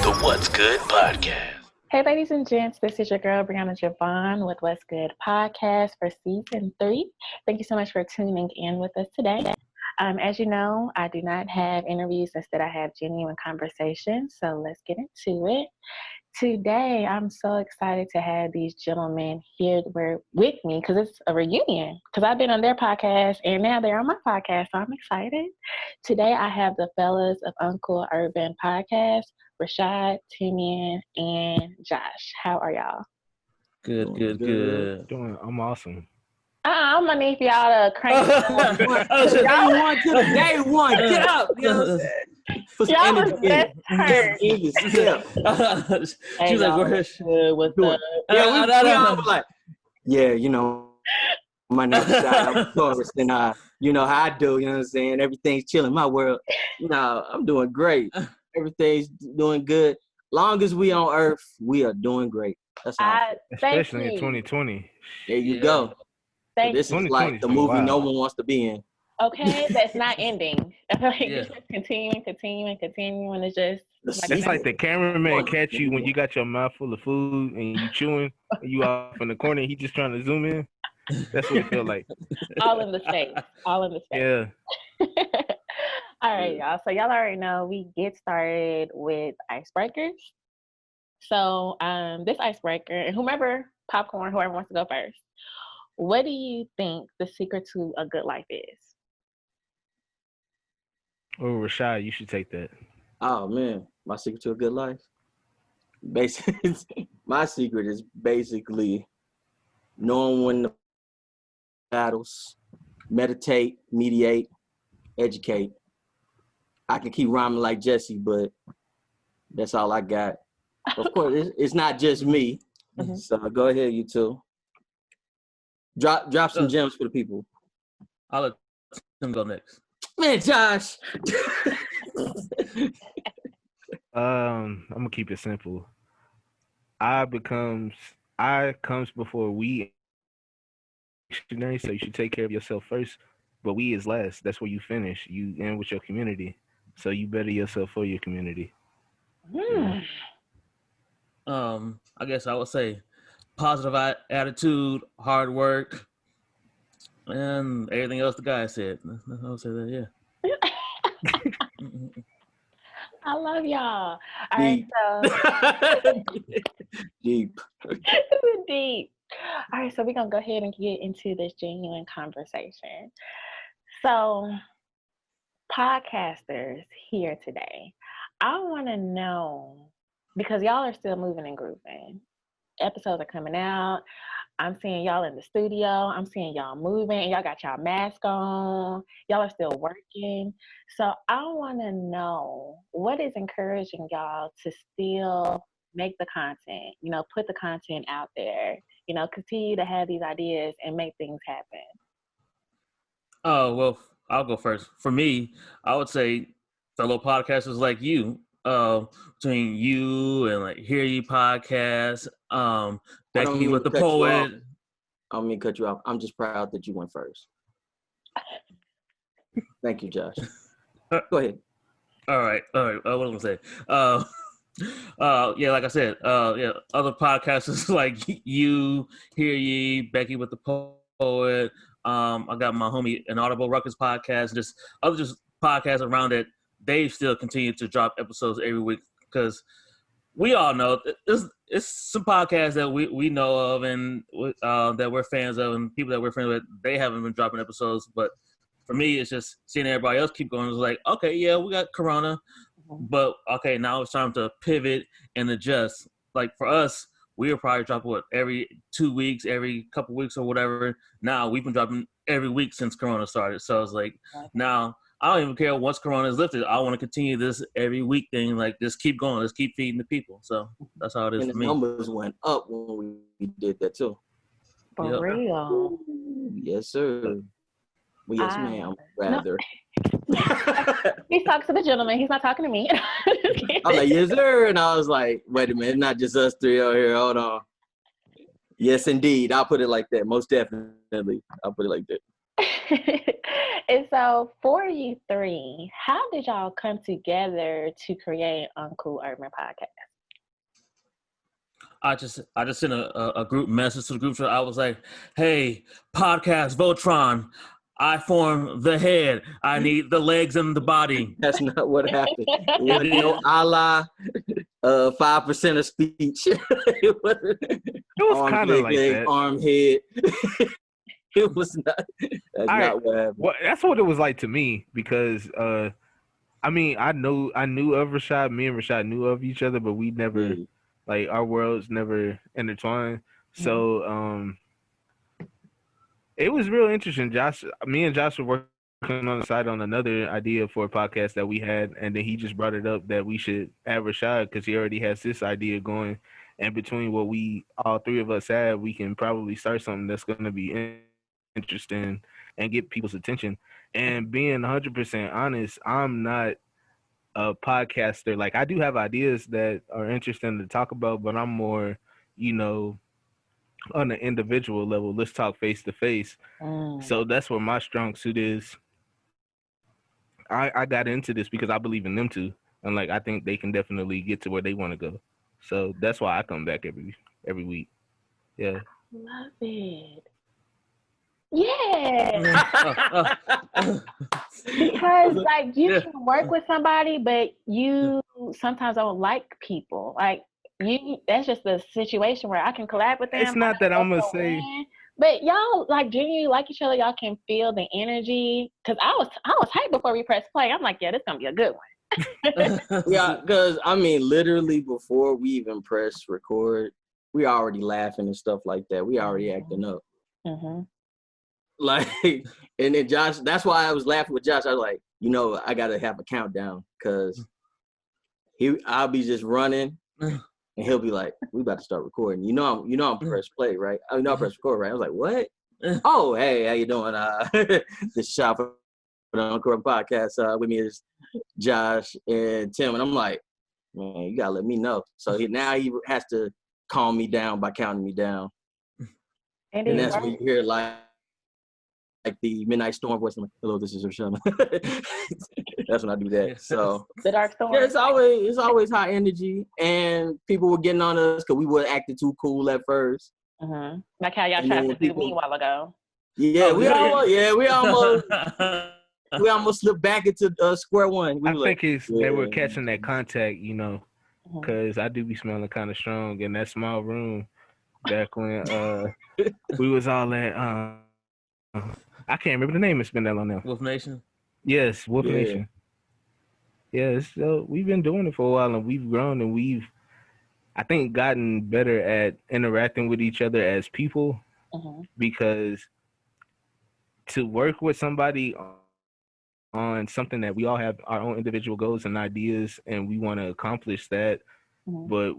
the What's Good Podcast. Hey, ladies and gents, this is your girl, Brianna Javon with What's Good Podcast for Season 3. Thank you so much for tuning in with us today. As you know, I do not have interviews. Instead, I have genuine conversations. So let's get into it. Today, I'm so excited to have these gentlemen here with me because it's a reunion. Because I've been on their podcast and now they're on my podcast, so I'm excited. Today, I have the fellas of Uncool Urban Podcast, Rashad, Timian, and Josh. How are y'all? Good. I'm awesome. I'm gonna need for y'all to crank it up. Day one to the day one. Get up. You know what I'm saying? Y'all was best turn. She was like, "Where's with the?" I was like, "Yeah, you know, my name's Rashad. I'm Taurus, and you know how I do. You know what I'm saying? Everything's chilling in my world. I'm doing great. Everything's doing good. Long as we on Earth, we are doing great. That's how. Especially in 2020. There you go. So this is like the movie no one wants to be in. Okay, that's not ending. It's just continuing. It's just It's like the cameraman catch you when you got your mouth full of food and you chewing, and you off in the corner. He just trying to zoom in. That's what it feel like. all in the space. Yeah. All right, y'all. So y'all already know we get started with icebreakers. So this icebreaker, and whoever wants to go first. What do you think the secret to a good life is? Oh, Rashad, you should take that. Oh man, my secret to a good life. Basically, my secret is basically knowing when to battles, meditate, mediate, educate. I can keep rhyming like Jesse, but that's all I got. Of course, it's not just me. Mm-hmm. So go ahead, you two. Drop some gems for the people. I'll let them go next. Man, Josh. I'm gonna keep it simple. I comes before we. So you should take care of yourself first, but we is last. That's where you finish. You end with your community, so you better yourself for your community. I guess I would say positive attitude, hard work, and everything else the guy said. I would say that, yeah. I love y'all. All right, so deep. Deep. All right, so we're gonna go ahead and get into this genuine conversation. So, podcasters here today, I want to know, because y'all are still moving and grooving. Episodes are coming out. I'm seeing y'all in the studio. I'm seeing y'all moving, and y'all got y'all mask on. Y'all are still working. So I want to know what is encouraging y'all to still make the content, put the content out there, continue to have these ideas and make things happen. Oh, well, I'll go first. For me, I would say fellow podcasters like you, between you and like Hear You Podcast, Becky with the Poet. I don't mean to cut you off. I'm just proud that you went first. Thank you, Josh. Go ahead. All right. What am I say? Like I said, other podcasters like you, Hear Ye, Becky with the Poet. I got my homie an Audible Ruckus podcast, just other podcasts around it. They still continue to drop episodes every week because we all know it's some podcasts that we know of and that we're fans of, and people that we're friends with, they haven't been dropping episodes. But for me, it's just seeing everybody else keep going. It's like, okay, yeah, we got Corona, but okay, now it's time to pivot and adjust. Like for us, we were probably dropping every 2 weeks, every couple weeks or whatever. Now we've been dropping every week since Corona started. So it's like now I don't even care once Corona is lifted. I want to continue this every week thing. Like just keep going. Let's keep feeding the people. So that's how it is and for me. The numbers went up when we did that too. For real. Yes, sir. Well, yes, ma'am. Rather. He's talking to the gentleman. He's not talking to me. I was like, yes, sir. And I was like, wait a minute, not just us three out here. Hold on. Yes, indeed. I'll put it like that. Most definitely. I'll put it like that. And so for you three, how did y'all come together to create Uncool Urban Podcast? I just sent a group message to the group chat. I was like, "Hey, podcast Voltron, I form the head. I need the legs and the body." That's not what happened. It wasn't no a la 5% of speech. It was kind of like that. Arm, head. It was not. That's not what happened. Well, that's what it was like to me because I mean, I knew of Rashad. Me and Rashad knew of each other, but we never like our worlds never intertwined. So it was real interesting. Me and Josh were working on the side on another idea for a podcast that we had, and then he just brought it up that we should add Rashad because he already has this idea going. And between what all three of us have, we can probably start something that's going to be interesting and get people's attention. And being 100% honest, I'm not a podcaster. Like, I do have ideas that are interesting to talk about, but I'm more, on an individual level. Let's talk face to face. So that's where my strong suit is. I got into this because I believe in them too, and like I think they can definitely get to where they want to go. So that's why I come back every week. Yeah. Love it. Yeah. Because like you can work with somebody, but you sometimes don't like people. Like that's just the situation where I can collab with them. It's not that I'm gonna say, but y'all like genuinely like each other. Y'all can feel the energy. Cause I was hyped before we pressed play. I'm like, yeah, this gonna be a good one. Yeah, because I mean, literally before we even press record, we already laughing and stuff like that. We already acting up. Like, and then Josh, that's why I was laughing with Josh. I was like, I gotta have a countdown because I'll be just running, and he'll be like, "We about to start recording." I'm press play, right? I press record, right? I was like, "What? Oh, hey, how you doing? This shop for the Uncool Urban Podcast. With me is Josh and Tim, and I'm like, man, you gotta let me know. So now he has to calm me down by counting me down, and that's when you hear like the Midnight Storm voice. I'm like, hello, this is Rashad. That's when I do that. So the Dark Storm. Yeah, it's always high energy, and people were getting on us because we were acting too cool at first. Like how y'all tried to do me a while ago. Yeah, we almost slipped back into square one. I think they were catching that contact, because I do be smelling kind of strong in that small room back when we was all at I can't remember the name. It's been that long now. Wolf Nation? Yes, Wolf Nation. Yeah, so we've been doing it for a while, and we've grown, and we've, I think, gotten better at interacting with each other as people, because to work with somebody on something that we all have our own individual goals and ideas, and we want to accomplish that, but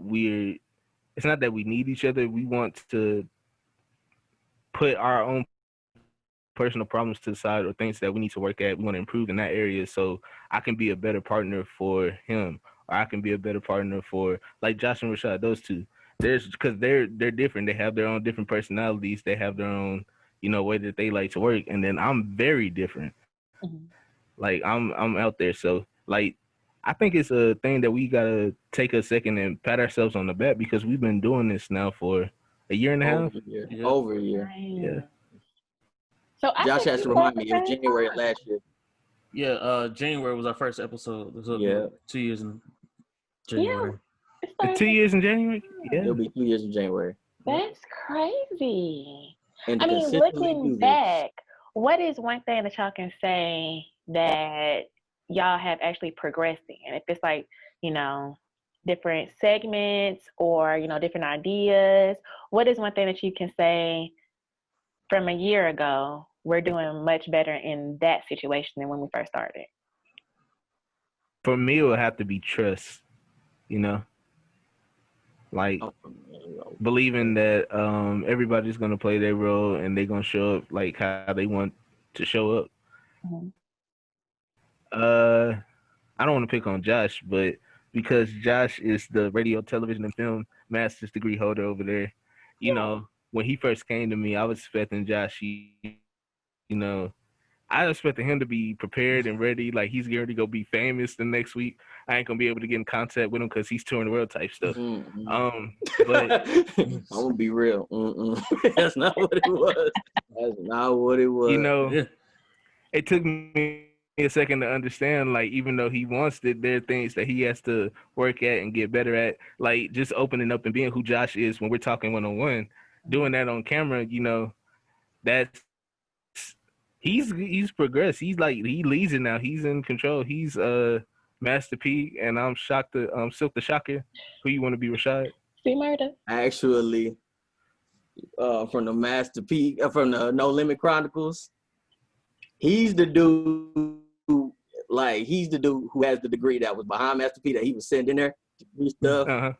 it's not that we need each other. We want to put our own personal problems to the side or things that we need to work at. We want to improve in that area, so I can be a better partner for him, or I can be a better partner for like Josh and Rashad. Those two, because they're different. They have their own different personalities. They have their own way that they like to work, and then I'm very different. Like I'm out there, so like I think it's a thing that we gotta take a second and pat ourselves on the back because we've been doing this now for a year and a half. Over a year. Yeah. So Josh has to remind me. It was January of last year. Yeah, January was our first episode. So 2 years in January. Yeah. 2 years in January? Yeah. It'll be 2 years in January. That's crazy. And I mean, looking back, what is one thing that y'all can say that y'all have actually progressed in? If it's like, different segments or, different ideas, what is one thing that you can say from a year ago, we're doing much better in that situation than when we first started? For me, it would have to be trust, like believing that everybody's going to play their role and they're going to show up like how they want to show up. I don't want to pick on Josh, but because Josh is the radio, television, and film master's degree holder over there, when he first came to me, I was expecting Josh, I expected him to be prepared and ready. Like he's going to go be famous the next week. I ain't gonna be able to get in contact with him because he's touring the world type stuff. But I'm gonna be real. That's not what it was. That's not what it was. You know, it took me a second to understand. Like even though he wants it, there are things that he has to work at and get better at. Like just opening up and being who Josh is when we're talking one-on-one. Doing that on camera, you know, that's. He's progressed. He leads it now. He's in control. He's Master P, and I'm shocked to Silk the Shocker. Who you want to be, Rashad? See murder. Actually, from the Master P, from the No Limit Chronicles, he's the dude who has the degree that was behind Master P that he was sending there to do stuff. Uh-huh.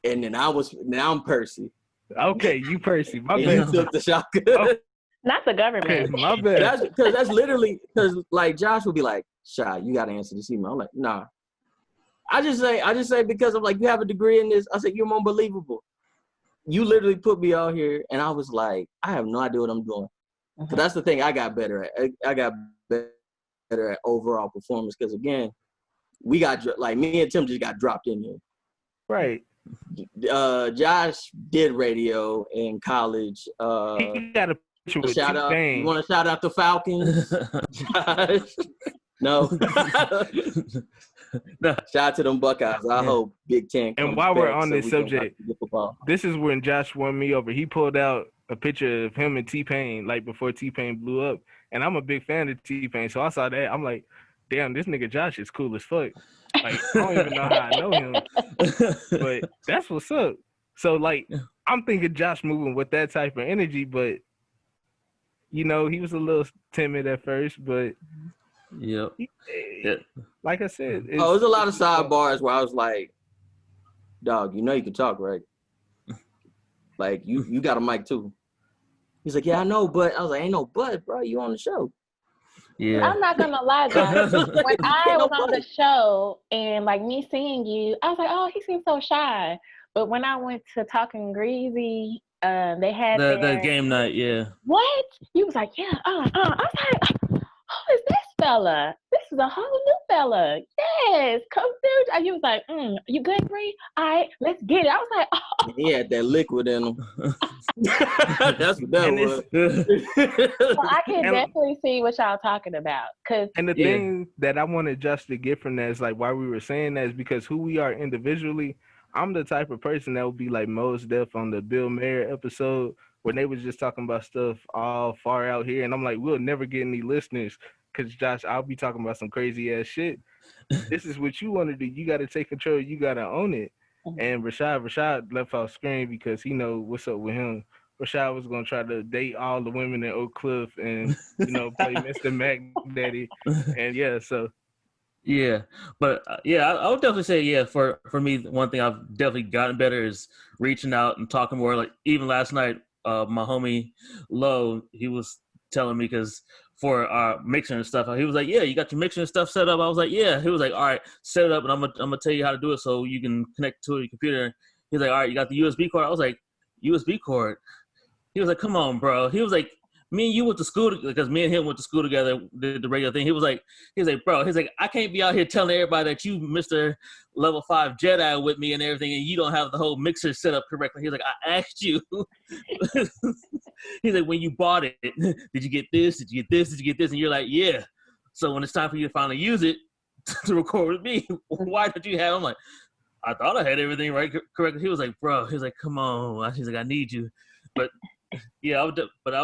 And then now I'm Percy. Okay, you Percy. My and bad. you Silk the Shocker. Oh. Not the government. My bad. That's literally because like Josh would be like, "Shy, you got to answer this email." I'm like, "Nah." I just say because I'm like, you have a degree in this. I said, "You're unbelievable." You literally put me out here, and I was like, I have no idea what I'm doing. Because that's the thing I got better at. I got better at overall performance. Because again, we got like me and Tim just got dropped in here. Right. Josh did radio in college. He got a picture with shout out. T-Pain. You want to shout out the Falcons? Josh? No. No. Shout out to them Buckeyes. I hope Big Ten. And while we're on this subject, this is when Josh won me over. He pulled out a picture of him and T-Pain, like before T-Pain blew up. And I'm a big fan of T-Pain, so I saw that. I'm like, damn, this nigga Josh is cool as fuck. Like, I don't even know how I know him. But that's what's up. So, like, I'm thinking Josh moving with that type of energy, but, you know, he was a little timid at first, but yeah. Like I said. There's a lot of sidebars where I was like, dog, you know you can talk, right? Like, you got a mic, too. He's like, yeah, I know, but I was like, ain't no but, bro. You on the show. Yeah. I'm not gonna lie, guys. When I was on the show and like me seeing you, I was like, oh, he seems so shy. But when I went to Talking Greasy, they had the game night, yeah. What? You was like, yeah, I was like, who is this fella? This is a whole new fella. Yes, come through. And you was like, you good, Bree? All right, let's get it. I was like, oh. He had that liquid in him. That's what that was. So I can definitely see what y'all talking about. And the thing that I wanted Josh to get from that is like why we were saying that is because who we are individually. I'm the type of person that would be like Mos Def on the Bill Mayer episode when they was just talking about stuff all far out here. And I'm like, we'll never get any listeners because, Josh, I'll be talking about some crazy-ass shit. This is what you want to do. You got to take control. You got to own it. And Rashad left off screen because he know what's up with him. Rashad was going to try to date all the women in Oak Cliff and, you know, play Mr. Mac Daddy. And, yeah, so. Yeah, but I would definitely say, for me, one thing I've definitely gotten better is reaching out and talking more. Like even last night, my homie Lo, he was telling me because for our mixer and stuff, he was like, yeah, you got your mixer and stuff set up. I was like, yeah. He was like, all right, set it up, and I'm gonna tell you how to do it so you can connect to your computer. He's like, all right, you got the USB cord. I was like, USB cord. He was like, come on, bro. He was like, me and you went to school because me and him went to school together, did the radio thing. He was like, bro, I can't be out here telling everybody that you Mr. Level 5 Jedi with me and everything, and you don't have the whole mixer set up correctly. He's like, I asked you. He's like, when you bought it, did you get this? Did you get this? Did you get this? And you're like, yeah. So when it's time for you to finally use it to record with me, why did you have? I'm like, I thought I had everything right correctly. He was like, bro. He's like, come on. He's like, I need you, but. Yeah, I would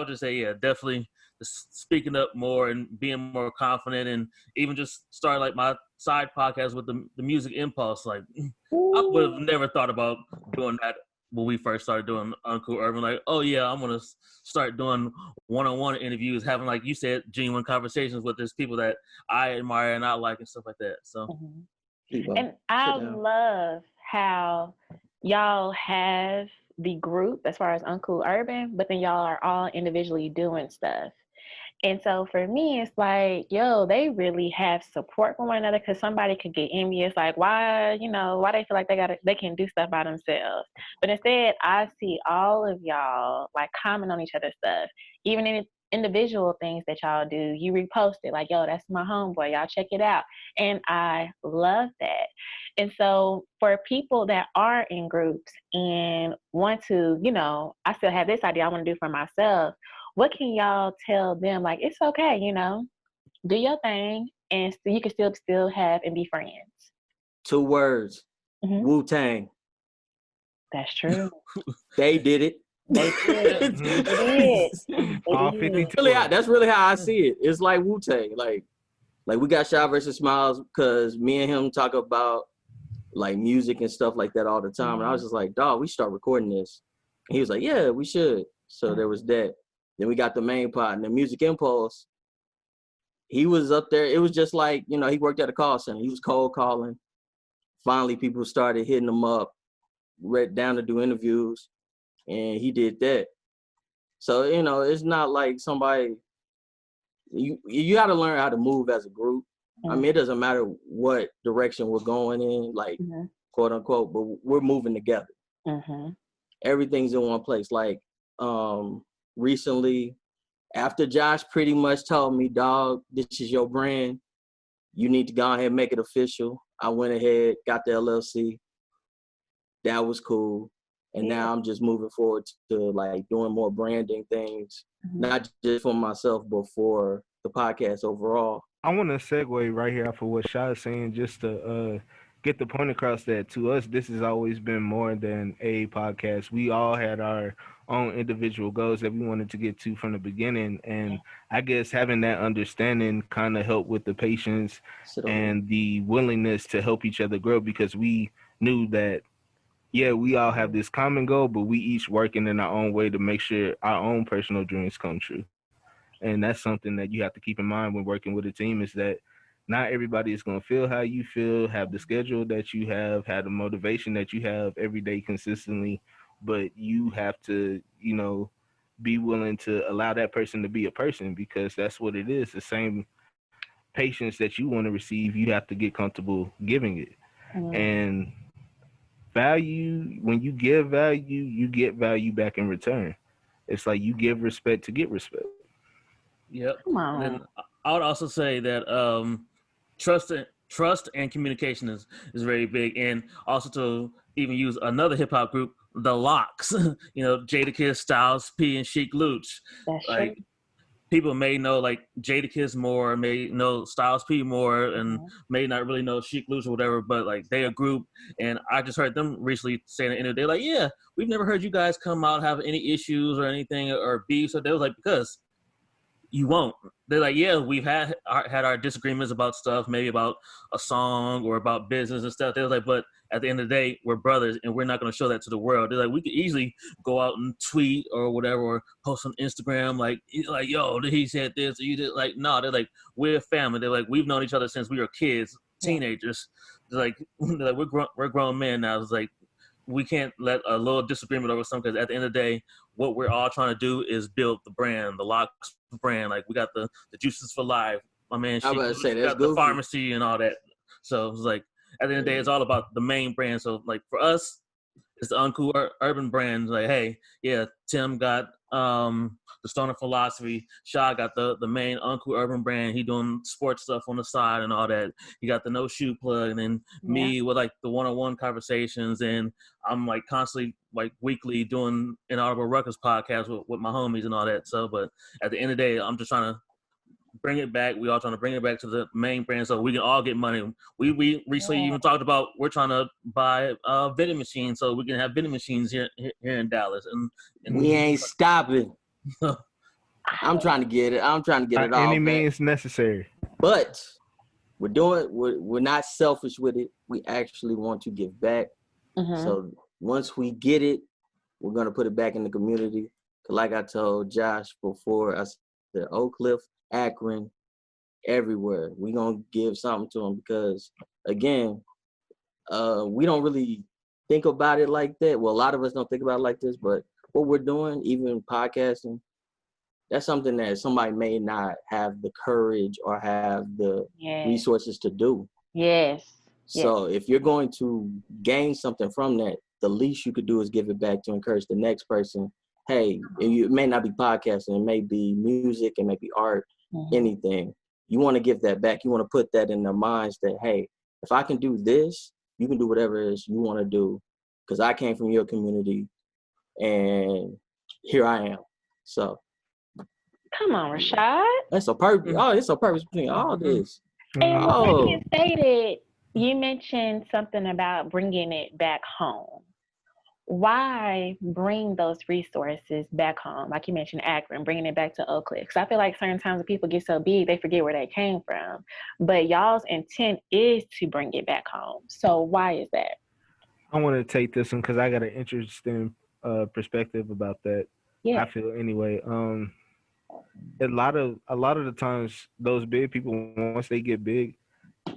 just say, definitely speaking up more and being more confident, and even just start like my side podcast with the Music Impulse. Like, I would have never thought about doing that when we first started doing Uncool Urban. Like, oh yeah, I'm gonna start doing one-on-one interviews, having, like you said, genuine conversations with these people that I admire and I like and stuff like that. So, and I love how y'all have the group as far as Uncool Urban, but then y'all are all individually doing stuff. And so for me, it's like, yo, they really have support from one another, because somebody could get envious, like, why they feel like they can do stuff by themselves. But instead, I see all of y'all like comment on each other's stuff, even individual things that y'all do, you repost it like, yo, that's my homeboy, y'all check it out. And I love that. And so for people that are in groups and want to, you know, I still have this idea I want to do for myself, what can y'all tell them? Like, it's okay, you know, do your thing, and you can still have and be friends. 2 words. Wu-Tang. That's true. They did it. They did. They did. All 52. That's really how I see it. It's like Wu-Tang. Like we got Shot versus Smiles because me and him talk about like music and stuff like that all the time. And I was just like, dog, we start recording this. And he was like, yeah, we should. So there was that. Then we got the main partner, Music Impulse. He was up there. It was just like, you know, he worked at a call center. He was cold calling. Finally, people started hitting him up, down to do interviews, and he did that. So, you know, it's not like somebody, you got to learn how to move as a group. I mean, it doesn't matter what direction we're going in, like, quote unquote, but we're moving together. Everything's in one place. Like, recently, after Josh pretty much told me, dog, this is your brand, you need to go ahead and make it official. I went ahead, got the LLC. That was cool. And now I'm just moving forward to like doing more branding things, not just for myself, but for the podcast overall. I want to segue right here for what Shad's saying, just to get the point across that to us, this has always been more than a podcast. We all had our own individual goals that we wanted to get to from the beginning. And I guess having that understanding kind of helped with the patience and the willingness to help each other grow, because we knew that, yeah, we all have this common goal, but we each working in our own way to make sure our own personal dreams come true. And that's something that you have to keep in mind when working with a team, is that not everybody is going to feel how you feel, have the schedule that you have the motivation that you have every day consistently, but you have to, you know, be willing to allow that person to be a person, because that's what it is. The same patience that you want to receive, you have to get comfortable giving it. And value, when you give value, you get value back in return. It's like you give respect to get respect. Yep. And I would also say that trust and communication is very big, and also to even use another hip hop group, the Locks. You know, Jadakiss, Styles P, and Sheek Louch. That's like true. People may know like Jadakiss more, may know Styles P more, and may not really know Sheek Louch or whatever, but like they a group. And I just heard them recently saying in the interview, they're like, yeah, we've never heard you guys come out have any issues or anything or beef. So they was like, because you won't. They're like, yeah, we've had our disagreements about stuff, maybe about a song or about business and stuff. They're like, but at the end of the day, we're brothers, and we're not going to show that to the world. They're like, we could easily go out and tweet or whatever, or post on Instagram, like yo, he said this, or you did. Like, no, they're like, we're family. They're like, we've known each other since we were kids, teenagers. They're like we're grown men now. It's like, we can't let a little disagreement over something, because at the end of the day, what we're all trying to do is build the brand, the Locks brand. Like, we got the Juices for Life. My man, I was about to say, got the pharmacy and all that. So it's like, at the end of the day, it's all about the main brand. So like for us, it's the Uncool Urban brand. Like, hey, yeah, Tim got the Stoner Philosophy. Shad got the main Uncool Urban brand. He doing sports stuff on the side and all that. He got the No Shoe Plug, and then me with like the one-on-one conversations. And I'm like constantly like weekly doing an Audible Ruckus podcast with my homies and all that. So, but at the end of the day, I'm just trying to bring it back. We all trying to bring it back to the main brand so we can all get money. We recently even talked about we're trying to buy vending machines so we can have vending machines here in Dallas. And we ain't stopping. I'm trying to get it. I'm trying to get it all. Any means necessary. But we're not selfish with it. We actually want to give back. So once we get it, we're gonna put it back in the community. Like I told Josh before, I said Oak Cliff, Akron, everywhere. We're going to give something to them because, again, we don't really think about it like that. Well, a lot of us don't think about it like this, but what we're doing, even podcasting, that's something that somebody may not have the courage or have the resources to do. Yes. So if you're going to gain something from that, the least you could do is give it back to encourage the next person hey, it may not be podcasting, it may be music, it may be art, anything. You want to give that back. You want to put that in their minds that, hey, if I can do this, you can do whatever it is you want to do, because I came from your community, and here I am. So, come on, Rashad. that's a purpose. Oh, it's a purpose between all this. And Oh. like you stated, you mentioned something about bringing it back home. Why bring those resources back home? Like you mentioned Akron, bringing it back to Oak Cliff. Because I feel like certain times when people get so big, they forget where they came from. But y'all's intent is to bring it back home. So why is that? I want to take this one because I got an interesting perspective about that. Yeah. I feel anyway. A lot of the times, those big people, once they get big,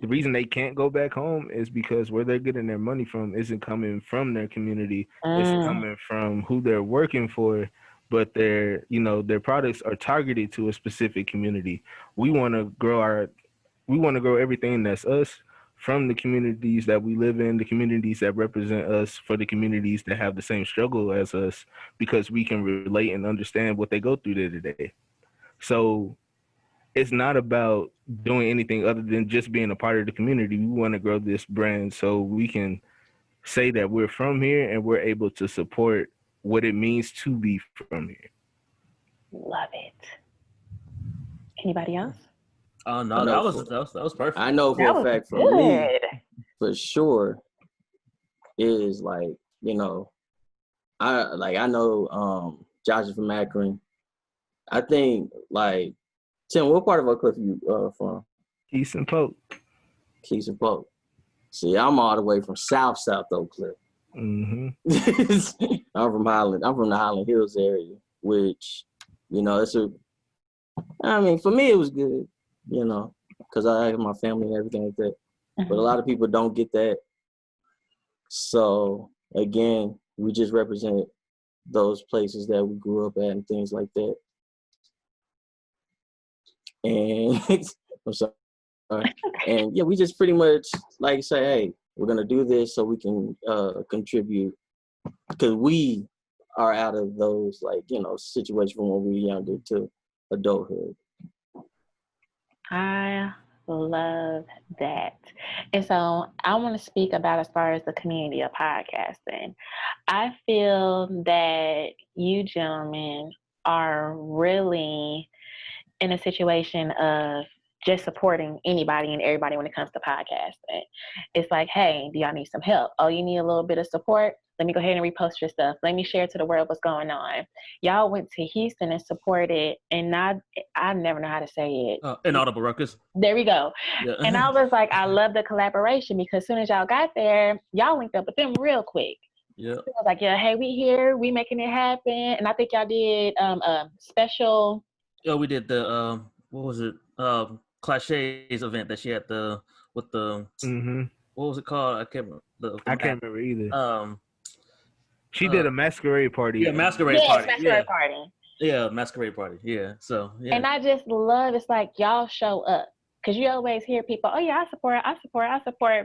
the reason they can't go back home is because where they're getting their money from isn't coming from their community. It's coming from who they're working for, but their products are targeted to a specific community. We want to grow everything that's us from the communities that we live in, the communities that represent us, for the communities that have the same struggle as us, because we can relate and understand what they go through day to day. So it's not about doing anything other than just being a part of the community. We want to grow this brand so we can say that we're from here and we're able to support what it means to be from here. Love it. Anybody else? Oh no, that was perfect. I know for a fact for me, for sure, is like, I know Josh is from Akron. I think like, Tim, what part of Oak Cliff you from? Keys and Polk. Keys and Polk. See, I'm all the way from South Oak Cliff. Mm-hmm. I'm from Highland. I'm from the Highland Hills area, which, for me it was good, because I have my family and everything like that. But a lot of people don't get that. So again, we just represent those places that we grew up at and things like that. And I'm sorry. And yeah, we just pretty much like say, hey, we're gonna do this so we can contribute, because we are out of those situations from when we were younger to adulthood. I love that. And so I want to speak about as far as the community of podcasting. I feel that you gentlemen are really in a situation of just supporting anybody and everybody when it comes to podcasting. It's like, hey, do y'all need some help? Oh, you need a little bit of support? Let me go ahead and repost your stuff. Let me share to the world what's going on. Y'all went to Houston and supported, and I never know how to say it. Inaudible Ruckus. There we go. Yeah. And I was like, I love the collaboration, because as soon as y'all got there, y'all linked up with them real quick. Yeah. So I was like, yeah, hey, we here, we making it happen. And I think y'all did a special. Yeah, we did the what was it? Clichés event that she had with the what was it called? I can't remember. I can't remember either. She did a masquerade party. Yeah, masquerade party. Masquerade party. Yeah, masquerade party. Yeah. So yeah. And I just love, it's like y'all show up. Because you always hear people, oh yeah, I support.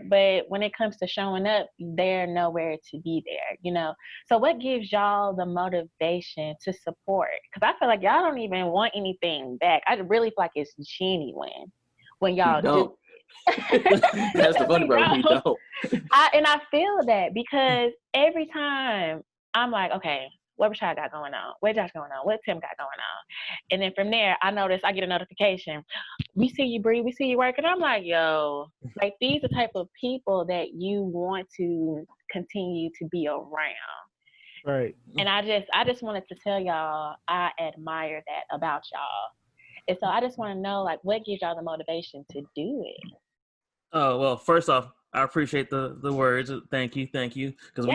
But when it comes to showing up, they're nowhere to be there, So what gives y'all the motivation to support? Because I feel like y'all don't even want anything back. I really feel like it's genuine when y'all do. That's the funny part. We don't. I feel that, because every time I'm like, okay, what Rashad got going on? What Josh going on? What Tim got going on? And then from there, I notice I get a notification. We see you, Bree. We see you working. I'm like, yo, like, these are the type of people that you want to continue to be around. Right. And I just wanted to tell y'all, I admire that about y'all. And so I just want to know, like, what gives y'all the motivation to do it? Oh, well, first off, I appreciate the words. Thank you. Because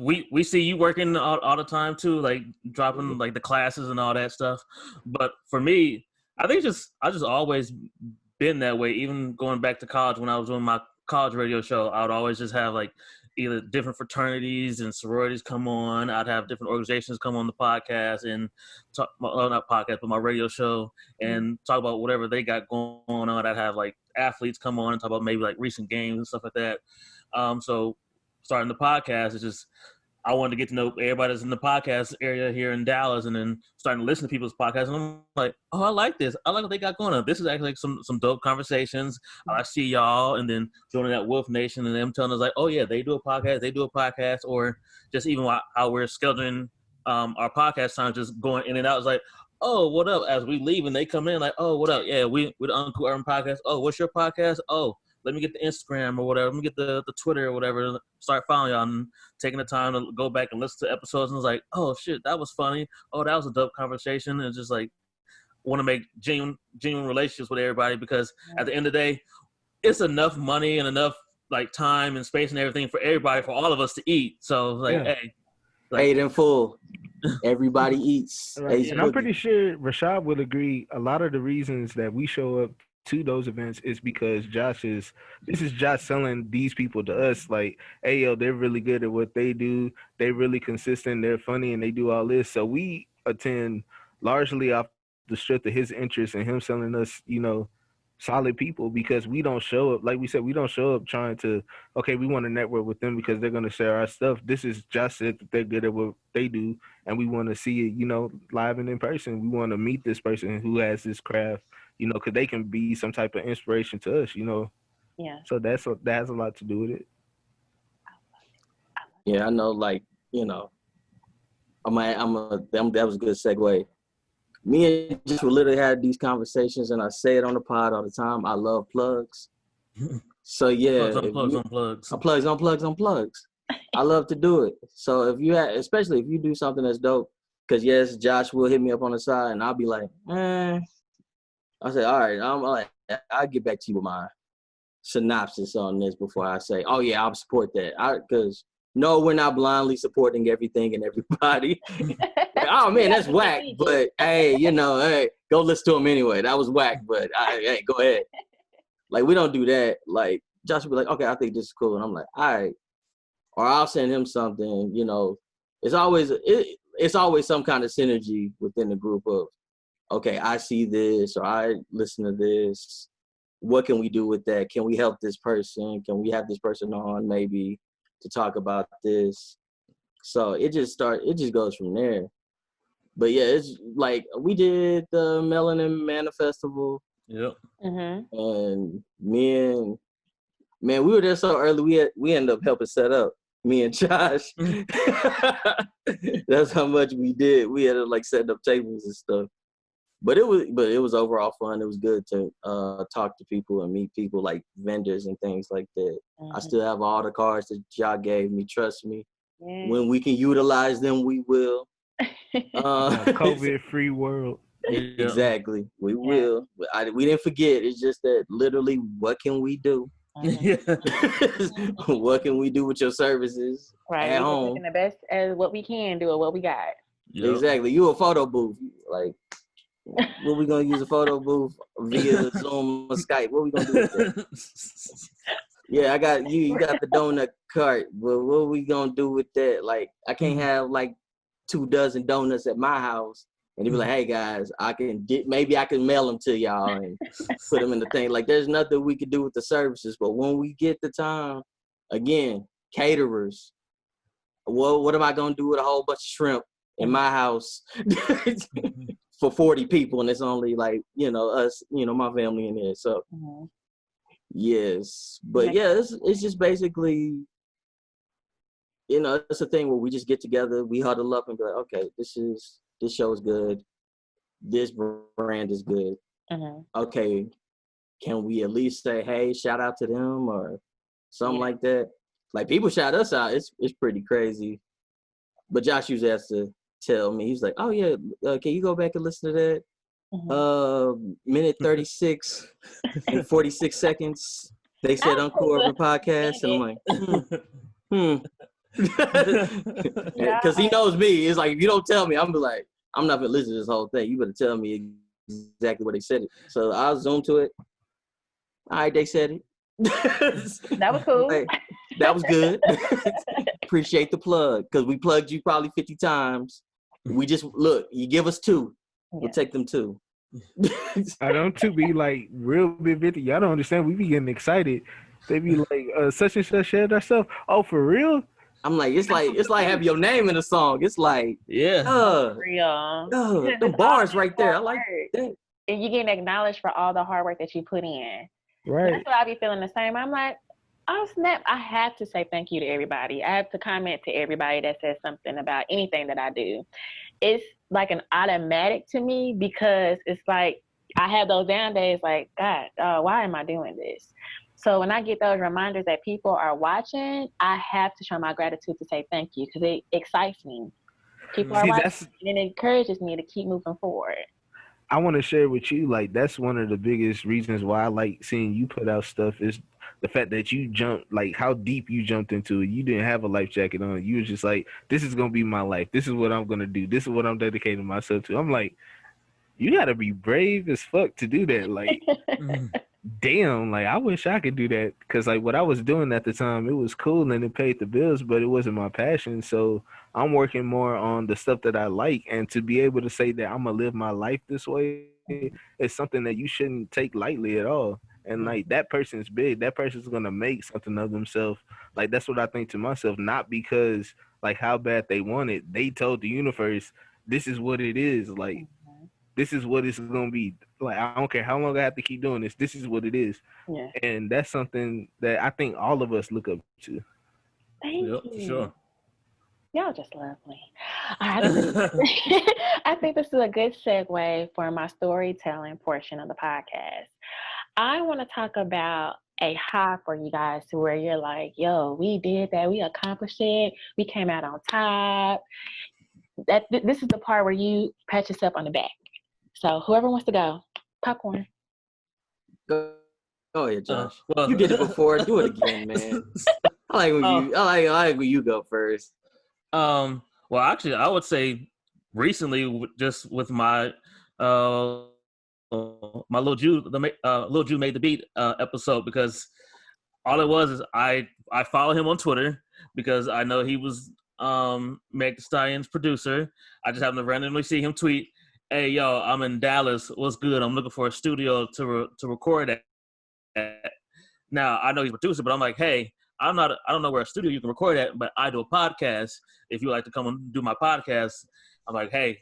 we see you working all the time too, like dropping like the classes and all that stuff. But for me, I think I just always been that way. Even going back to college, when I was doing my college radio show, I would always just have like either different fraternities and sororities come on. I'd have different organizations come on the podcast and talk, well, not podcast, but my radio show, and talk about whatever they got going on. I'd have like athletes come on and talk about maybe like recent games and stuff like that. So starting the podcast is just, I wanted to get to know everybody that's in the podcast area here in Dallas, and then starting to listen to people's podcasts. And I'm like, oh, I like this. I like what they got going on. This is actually like some dope conversations. I see y'all, and then joining that Wolf Nation, and them telling us like, oh yeah, they do a podcast, or just even how we're scheduling our podcast time, just going in and out. It's like, oh, what up? As we leave and they come in, like, oh, what up? Yeah, we're the Uncool Urban Podcast. Oh, what's your podcast? Oh, let me get the Instagram or whatever. Let me get the Twitter or whatever. Start following y'all and taking the time to go back and listen to episodes. And it's like, oh, shit, that was funny. Oh, that was a dope conversation. And it's just like, want to make genuine relationships with everybody, because at the end of the day, it's enough money and enough like time and space and everything for everybody, for all of us to eat. So like, hey. Like, paid in full. Everybody eats. Right. And I'm pretty sure Rashad would agree. A lot of the reasons that we show up to those events is because this is Josh selling these people to us. Like, hey, yo, they're really good at what they do. They're really consistent. They're funny, and they do all this. So we attend largely off the strength of his interest and him selling us, solid people, because we don't show up, like we said, we don't show up trying to, okay, we want to network with them because they're going to share our stuff. This is just it, that they're good at what they do, and we want to see it, live and in person. We want to meet this person who has this craft, because they can be some type of inspiration to us, Yeah. So that has a lot to do with it. Yeah, I know, like, that was a good segue. Me and just literally had these conversations, and I say it on the pod all the time. I love plugs. So yeah, plugs on plugs. I love to do it. So especially if you do something that's dope, because yes, Josh will hit me up on the side, and I'll be like, I say, all right, I'll get back to you with my synopsis on this before I say, oh yeah, I'll support that. Because no, we're not blindly supporting everything and everybody. Oh man, that's whack. But hey, go listen to him anyway. That was whack, but hey, go ahead. Like, we don't do that. Like, Josh will be like, okay, I think this is cool, and I'm like, all right. Or I'll send him something. It's always some kind of synergy within the group of, okay, I see this, or I listen to this. What can we do with that? Can we help this person? Can we have this person on maybe to talk about this? So it just goes from there. But yeah, it's like we did the Melanin Mana Festival. Yep. Mm-hmm. And we were there so early. We ended up helping set up. Me and Josh. That's how much we did. We had to like set up tables and stuff. But it was overall fun. It was good to talk to people and meet people, like vendors and things like that. Mm-hmm. I still have all the cards that y'all gave me. Trust me. Yeah. When we can utilize them, we will. COVID-free world. Exactly. We will. We didn't forget. It's just that literally, what can we do? What can we do with your services at home? Doing the best as what we can do or what we got. Yep. Exactly. You a photo booth. Like, what we gonna use a photo booth via Zoom or Skype? What we gonna do with that? Yeah, I got you. You got the donut cart, but what we gonna do with that? Like, I can't have like 24 donuts at my house, and they be like, "Hey guys, maybe I can mail them to y'all and put them in the thing." Like, there's nothing we could do with the services, but when we get the time, again, caterers. What am I gonna do with a whole bunch of shrimp in my house for 40 people, and it's only like us, my family in there. So. Mm-hmm. Yes, but yeah, it's just basically, it's a thing where we just get together, we huddle up and be like, okay, this show is good, this brand is good. Mm-hmm. Okay, can we at least say, hey, shout out to them or something like that? Like, people shout us out, it's pretty crazy. But Josh usually has to tell me, he's like, oh yeah, can you go back and listen to that? Mm-hmm. Minute 36 and 46 seconds. They said Uncool Urban Podcast, and I'm like, because he knows me. It's like, if you don't tell me, I'm like, I'm not gonna listen to this whole thing. You better tell me exactly what they said. So I'll zoom to it. All right, they said it. That was cool. Like, that was good. Appreciate the plug, because we plugged you probably 50 times. We just look. You give us 2. We'll take them 2. I don't to be like real big 50. Y'all don't understand. We be getting excited. They be like, such and such shared our stuff. Oh, for real? I'm like, it's like have your name in a song. It's like, yeah. Real. the bars right there. I like that. And you getting acknowledged for all the hard work that you put in. Right. That's what I be feeling the same. I'm like, oh snap! I have to say thank you to everybody. I have to comment to everybody that says something about anything that I do. It's like an automatic to me because it's like I have those down days. Like, God, why am I doing this? So when I get those reminders that people are watching, I have to show my gratitude to say thank you because it excites me. People are watching, and it encourages me to keep moving forward. I want to share with you, like, that's one of the biggest reasons why I like seeing you put out stuff is the fact that you jumped, like, how deep you jumped into it. You didn't have a life jacket on. You was just like, this is going to be my life. This is what I'm going to do. This is what I'm dedicating myself to. I'm like, you got to be brave as fuck to do that. Like, damn, like, I wish I could do that. Because, like, what I was doing at the time, it was cool and it paid the bills, but it wasn't my passion. So I'm working more on the stuff that I like. And to be able to say that I'm going to live my life this way is something that you shouldn't take lightly at all. And, like, that person's big. That person's going to make something of themselves. Like, that's what I think to myself, not because, like, how bad they want it. They told the universe, this is what it is. Like, this is what it's going to be. Like, I don't care how long I have to keep doing this. This is what it is. Yeah. And that's something that I think all of us look up to. Thank you. For sure. Y'all just lovely. I think this is a good segue for my storytelling portion of the podcast. I want to talk about a high for you guys to where you're like, yo, we did that. We accomplished it. We came out on top. This is the part where you pat yourself on the back. So whoever wants to go, popcorn. Go ahead, Josh. Well, you did it before. Do it again, man. I like when you go first. Well, actually, I would say recently, just with my my Lil Ju made the beat episode, because all it was is I follow him on Twitter because I know he was Meg Thee Stallion's producer. I just happened to randomly see him tweet, "Hey, yo, I'm in Dallas. What's good? I'm looking for a studio to record at." Now I know he's a producer, but I'm like, hey, I don't know where a studio you can record at, but I do a podcast. If you would like to come and do my podcast, I'm like, hey,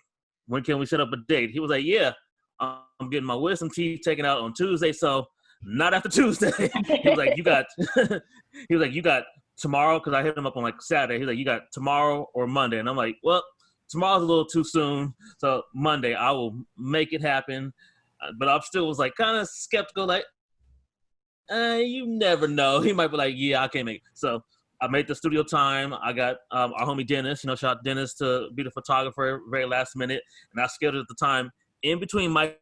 when can we set up a date? He was like, yeah, I'm getting my wisdom teeth taken out on Tuesday, so not after Tuesday. He was like, you got tomorrow, because I hit him up on like Saturday. He's like, you got tomorrow or Monday, and I'm like, well, tomorrow's a little too soon, so Monday I will make it happen. But I still was like kind of skeptical, like, you never know. He might be like, yeah, I can't make it. So I made the studio time. I got our homie Dennis, shout out Dennis to be the photographer very last minute. And I scheduled at the time in between my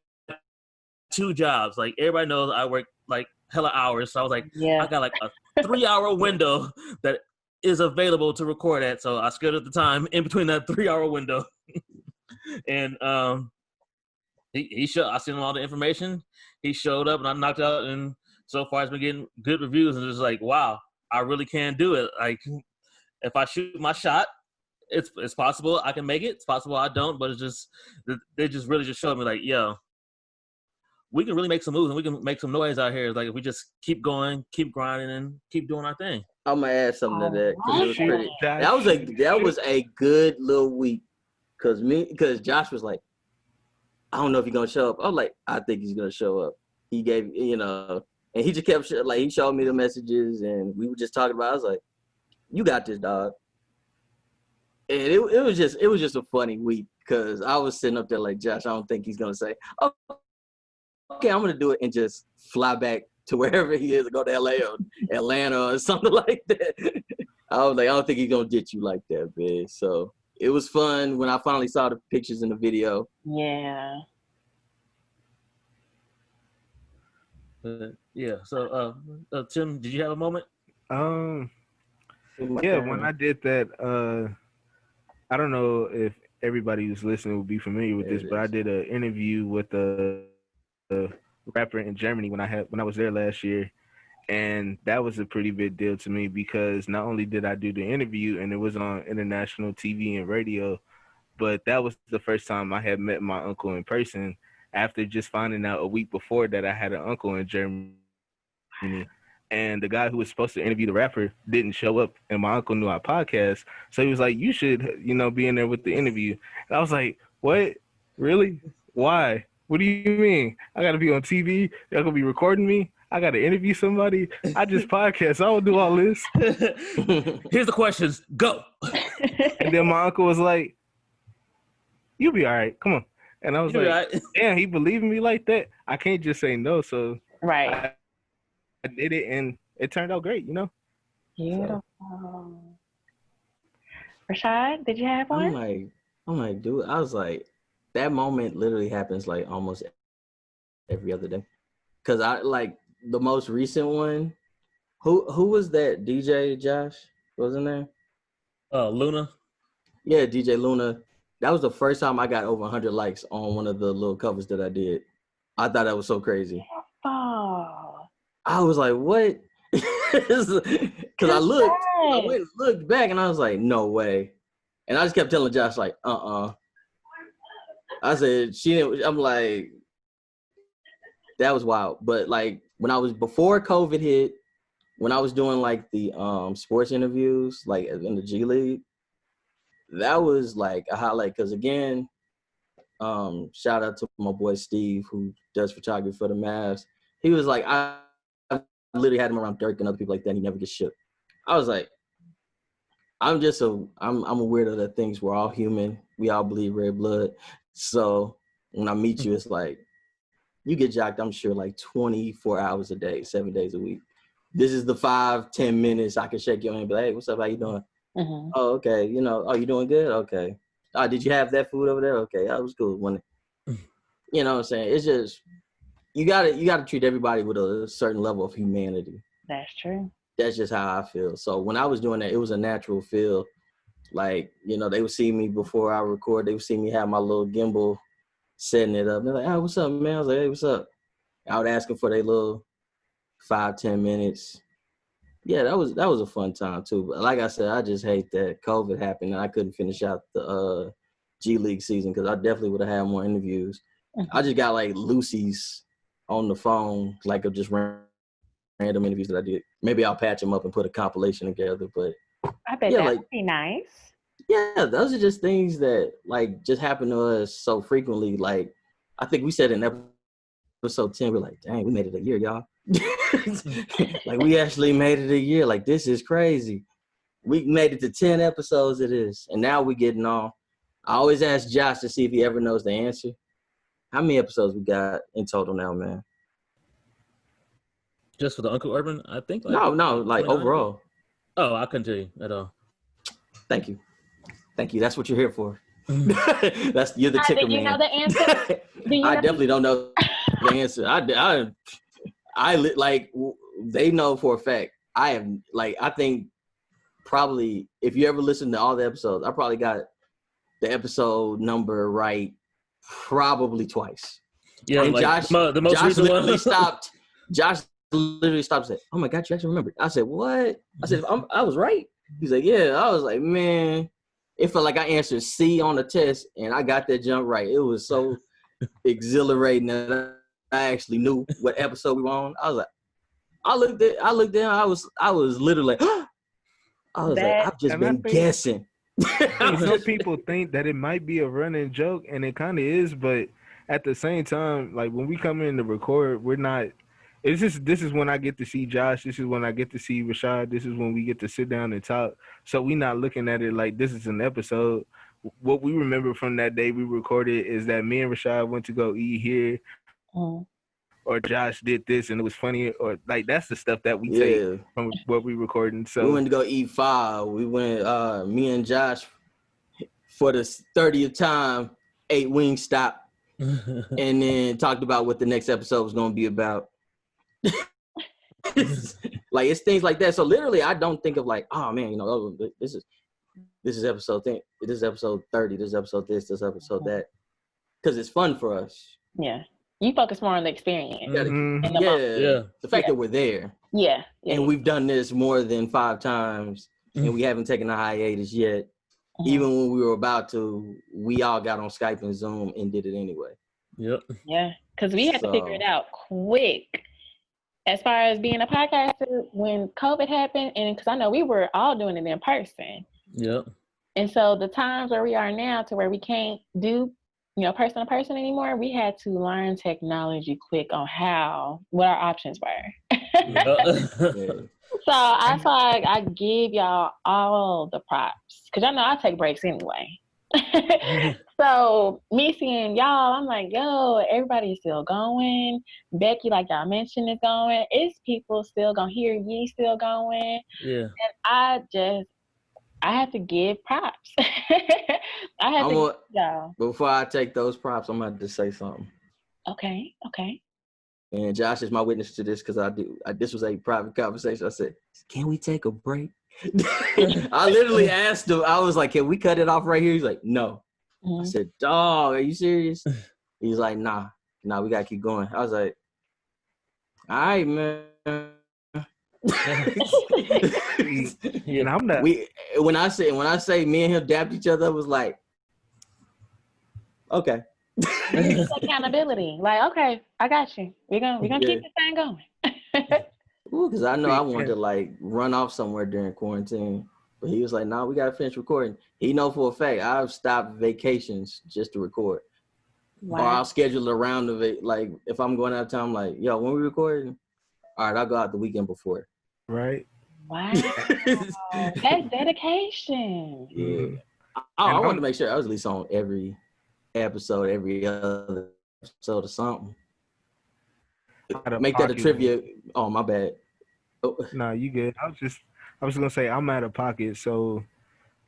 two jobs. Like, everybody knows I work like hella hours. So I was like, I got like a 3-hour window that is available to record at. So I scheduled the time in between that 3-hour window. And he showed, I sent him all the information. He showed up and I knocked out, and so far it's been getting good reviews, and it's like, wow, I really can do it. Like, if I shoot my shot, it's possible I can make it. It's possible I don't, but it's just, they just really just showed me like, yo, we can really make some moves and we can make some noise out here. Like, if we just keep going, keep grinding, and keep doing our thing. I'm gonna add something to that, because it was pretty. That was a good little week, because Josh was like, I don't know if he's gonna show up. I was like, I think he's gonna show up. He gave, and he just kept like, he showed me the messages, and we were just talking about it. I was like, you got this, dog. And it was just a funny week, because I was sitting up there like, Josh, I don't think he's gonna say, oh, okay, I'm gonna do it, and just fly back to wherever he is, go to LA or Atlanta or something like that. I was like, I don't think he's gonna get you like that, man. So it was fun when I finally saw the pictures in the video. Yeah. Yeah. So, Tim, did you have a moment? Yeah, when I did that, I don't know if everybody who's listening will be familiar with this, but I did an interview with a rapper in Germany when I was there last year, and that was a pretty big deal to me, because not only did I do the interview and it was on international TV and radio, but that was the first time I had met my uncle in person, after just finding out a week before that I had an uncle in Germany. and the guy who was supposed to interview the rapper didn't show up, and my uncle knew our podcast, so he was like, you should, be in there with the interview. And I was like, what? Really? Why? What do you mean? I got to be on TV? Y'all going to be recording me? I got to interview somebody? I just podcast. I don't do all this. Here's the questions. Go. And then my uncle was like, you'll be all right. Come on. And I was like, right. damn, he believed in me like that? I can't just say no. So Right. I did it, and it turned out great, Beautiful. Rashad, did you have one? I'm like, dude, I was like, that moment literally happens like almost every other day. Cause I like the most recent one. Who was that? DJ Josh wasn't there? Luna. Yeah, DJ Luna. That was the first time I got over 100 likes on one of the little covers that I did. I thought that was so crazy. Oh. I was like, what? Because I went and looked back and I was like, no way. And I just kept telling Josh, like, I said, she didn't, I'm like, that was wild. But like, before COVID hit, when I was doing like the sports interviews, like in the G League, that was like a highlight. Because again, shout out to my boy Steve, who does photography for the Mavs. He was like, I literally had him around Dirk and other people like that. And he never gets shook. I was like, I'm a weirdo that thinks we're all human. We all bleed red blood. So when I meet you, it's like, you get jocked, I'm sure, like 24 hours a day, 7 days a week. This is the 5-10 minutes I can shake your hand and be like, hey, what's up? How you doing? Mm-hmm. Oh, okay. Oh, you doing good? Okay. Oh, did you have that food over there? Okay. That was cool. You know what I'm saying? It's just, you gotta treat everybody with a certain level of humanity. That's true. That's just how I feel. So when I was doing that, it was a natural feel. Like, they would see me before I record. They would see me have my little gimbal setting it up. And they're like, oh, what's up, man? I was like, hey, what's up? I would ask them for their little 5-10 minutes. Yeah, that was a fun time too. But like I said, I just hate that COVID happened and I couldn't finish out the G League season because I definitely would have had more interviews. Mm-hmm. I just got like Lucy's on the phone, like of just random interviews that I did. Maybe I'll patch them up and put a compilation together. But I bet that would be nice. Yeah, those are just things that like just happen to us so frequently. Like I think we said in episode 10, we're like, dang, we made it a year, y'all. Like we actually made it a year. Like this is crazy. We made it to 10 episodes of this, and now we're getting on. I always ask Josh to see if he ever knows the answer. How many episodes we got in total now, man? Just for the Uncool Urban, I think. No, like overall. Oh, I couldn't tell you at all. Thank you. That's what you're here for. You're the ticker man. Do you know the answer? I definitely don't know the answer. I like they know for a fact. I have like I think probably if you ever listen to all the episodes, I probably got the episode number right probably twice. Yeah, and like Josh, the most Josh recent literally one. Josh literally stopped and said, "Oh my God, you actually remembered?" I said, "What?" I said, "I was right." He's like, "Yeah." I was like, "Man." It felt like I answered C on the test, and I got that jump right. It was so exhilarating that I actually knew what episode we were on. I was like, I looked down. I was literally like, I've just been guessing. Some people think that it might be a running joke, and it kind of is, but at the same time, like when we come in to record, we're not. This is when I get to see Josh. This is when I get to see Rashad. This is when we get to sit down and talk. So we're not looking at it like this is an episode. What we remember from that day we recorded is that me and Rashad went to go eat here, or Josh did this and it was funny, or like that's the stuff that we take from what we recording. So we went to go eat pho. We went, me and Josh, for the 30th time, ate Wingstop, and then talked about what the next episode was going to be about. Like it's things like that. So literally, I don't think of like, oh man, this is episode 10, this is episode 30, this is episode this episode that, because it's fun for us. Yeah, you focus more on the experience. The fact that we're there. Yeah, and we've done this more than 5 times, and we haven't taken a hiatus yet. Even when we were about to, we all got on Skype and Zoom and did it anyway. Yep. Yeah, because we had to figure it out quick. as far as being a podcaster, when COVID happened, and because I know we were all doing it in person. Yep. And so the times where we are now to where we can't do, person to person anymore, we had to learn technology quick on what our options were. Yep. So I feel like I give y'all all the props because y'all know I take breaks anyway. So me seeing y'all, I'm like, yo, everybody's still going. Becky, like y'all mentioned, is going. It's people still gonna hear ye still going. Yeah. And I have to give props. I have to give y'all. Before I take those props, I'm going to say something. Okay. And Josh is my witness to this because this was a private conversation. I said, can we take a break? I literally asked him, I was like, can we cut it off right here? He's like, no. Mm-hmm. I said, dog, are you serious? He's like, nah, we got to keep going. I was like, all right, man. And I'm not. When I say me and him dapped each other, it was like, okay. It's accountability. Like, okay, I got you. We're gonna keep this thing going. Because I know I wanted to like run off somewhere during quarantine, but he was like, "No, we gotta finish recording." He know for a fact I've stopped vacations just to record, or I'll schedule a round of it. Like if I'm going out of town, I'm like, "Yo, when we recording? All right, I'll go out the weekend before." Right. Wow, that's dedication. Yeah, I wanted to make sure I was at least on every episode, every other episode or something. Make that a trivia. Oh, my bad. Oh. No, you good. I was gonna say I'm out of pocket, so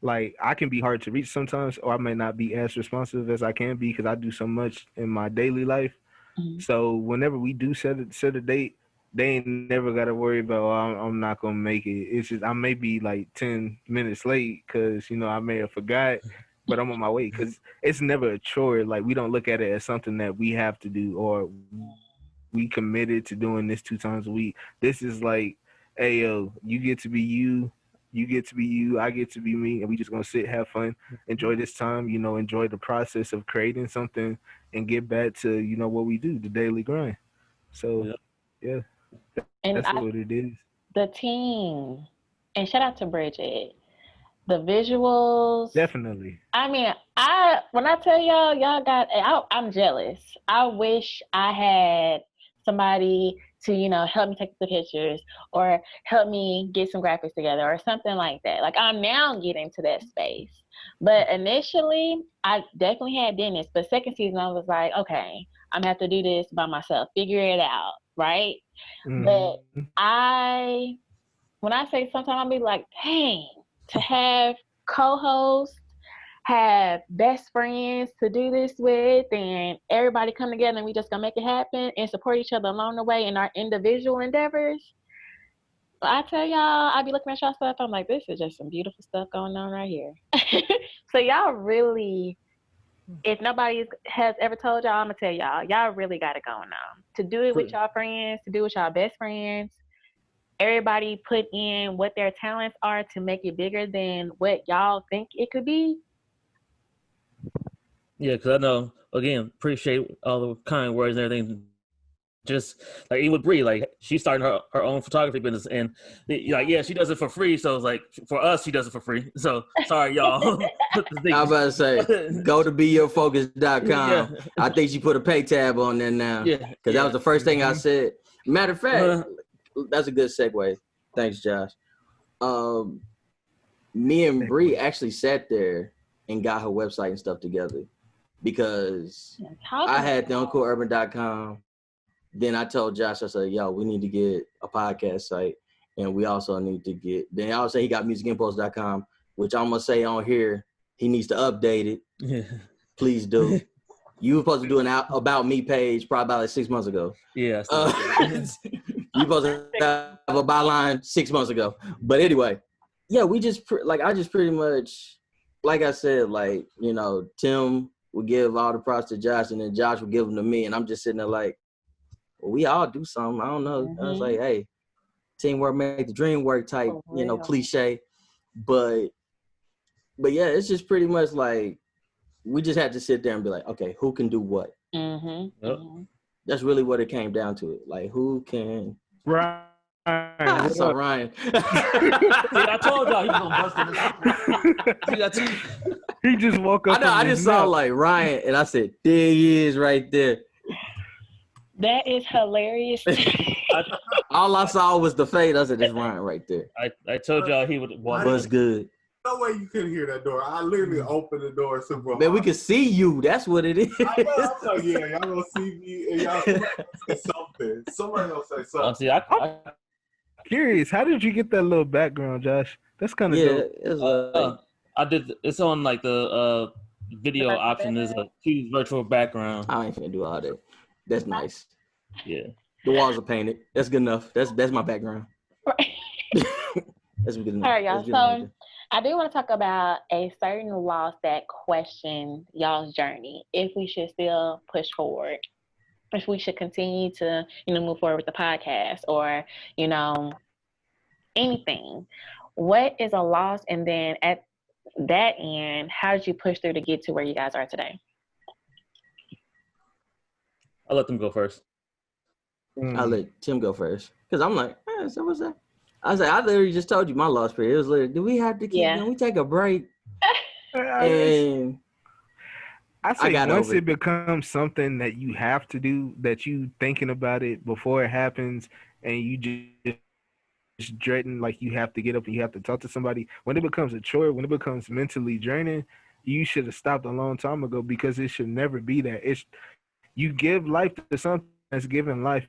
like I can be hard to reach sometimes, or I may not be as responsive as I can be because I do so much in my daily life. Mm-hmm. So whenever we do set a date, they ain't never got to worry about I'm not gonna make it. It's just I may be like 10 minutes late because I may have forgot, but I'm on my way because it's never a chore. Like we don't look at it as something that we have to do or we committed to doing this 2 times a week. This is like, hey yo, you get to be you get to be you, I get to be me, and we just gonna sit, have fun, enjoy this time, enjoy the process of creating something and get back to what we do, the daily grind. So yeah. And that's what it is. The team, and shout out to Bridget. The visuals, definitely. I mean, when I tell y'all got, I'm jealous. I wish I had somebody to help me take the pictures or help me get some graphics together or something like that. Like I'm now getting to that space, but initially I definitely had Dennis. But second season I was like, okay, I'm gonna have to do this by myself, figure it out, right? Mm-hmm. But when I say sometimes I'll be like, dang, to have co-hosts, have best friends to do this with, and everybody come together and we just gonna make it happen and support each other along the way in our individual endeavors. I tell y'all, I be looking at y'all stuff, I'm like, this is just some beautiful stuff going on right here. So y'all really, if nobody has ever told y'all, I'm gonna tell y'all really got it going on. To do it with y'all friends, to do it with y'all best friends. Everybody put in what their talents are to make it bigger than what y'all think it could be. Yeah, because I know, again, appreciate all the kind words and everything. Just like even with Bree, like she's starting her own photography business, and like she does it for free. So it's like for us, she does it for free. So sorry, y'all. I was about to say, go to beyourfocus.com. Yeah. I think she put a pay tab on there now. Yeah, because that was the first thing I said. Matter of fact, that's a good segue. Thanks, Josh. Me and Bree actually sat there and got her website and stuff together because I had the UncoolUrban.com. Then I told Josh, I said, yo, we need to get a podcast site, and we also need to get – then I would say he got musicimpulse.com, which I'm going to say on here, he needs to update it. Yeah. Please do. You were supposed to do an About Me page probably about like 6 months ago. Yeah. You supposed to have a byline 6 months ago. But anyway, yeah, we just I just pretty much, like I said, like, Tim would give all the props to Josh, and then Josh would give them to me, and I'm just sitting there like, well, we all do something. I don't know. Mm-hmm. I was like, hey, teamwork make the dream work type, cliche. But yeah, it's just pretty much like we just had to sit there and be like, okay, who can do what? Mm-hmm. Yep. That's really what it came down to. It like who can Ryan, I what saw up? Ryan. See, I told y'all he was gonna bust in this. He just woke I up. know. From I his just saw nap. like Ryan, and I said, "There he is, right there." That is hilarious. All I saw was the fade. I said, "There's Ryan right there." I told y'all he would walk. Was good. No way you couldn't hear that door. I literally opened the door super hard. Man, we can see you. That's what it is. I know. I was like, yeah, y'all gonna see me and y'all say something. Somebody gonna say something. See, I Curious, how did you get that little background, Josh? That's kind of Yeah, dope. it's like, I did. It's on like the video option. Is a choose virtual background. I ain't finna do all that. That's nice. Yeah. The walls are painted. That's good enough. That's my background. Right. That's good enough. All right, y'all. That's good enough. So I do want to talk about a certain loss that questioned y'all's journey. If we should still push forward, if we should continue to, move forward with the podcast, or, anything. What is a loss? And then at that end, how did you push through to get to where you guys are today? I'll let them go first. I'll let Tim go first. Because I'm like, so what's that? I was like, I literally just told you my loss period. It was literally, do we have to keep going? We take a break? And I say got once over it becomes something that you have to do, that you thinking about it before it happens, and you just dreading like you have to get up and you have to talk to somebody. When it becomes a chore, when it becomes mentally draining, you should have stopped a long time ago, because it should never be that. You give life to something that's giving life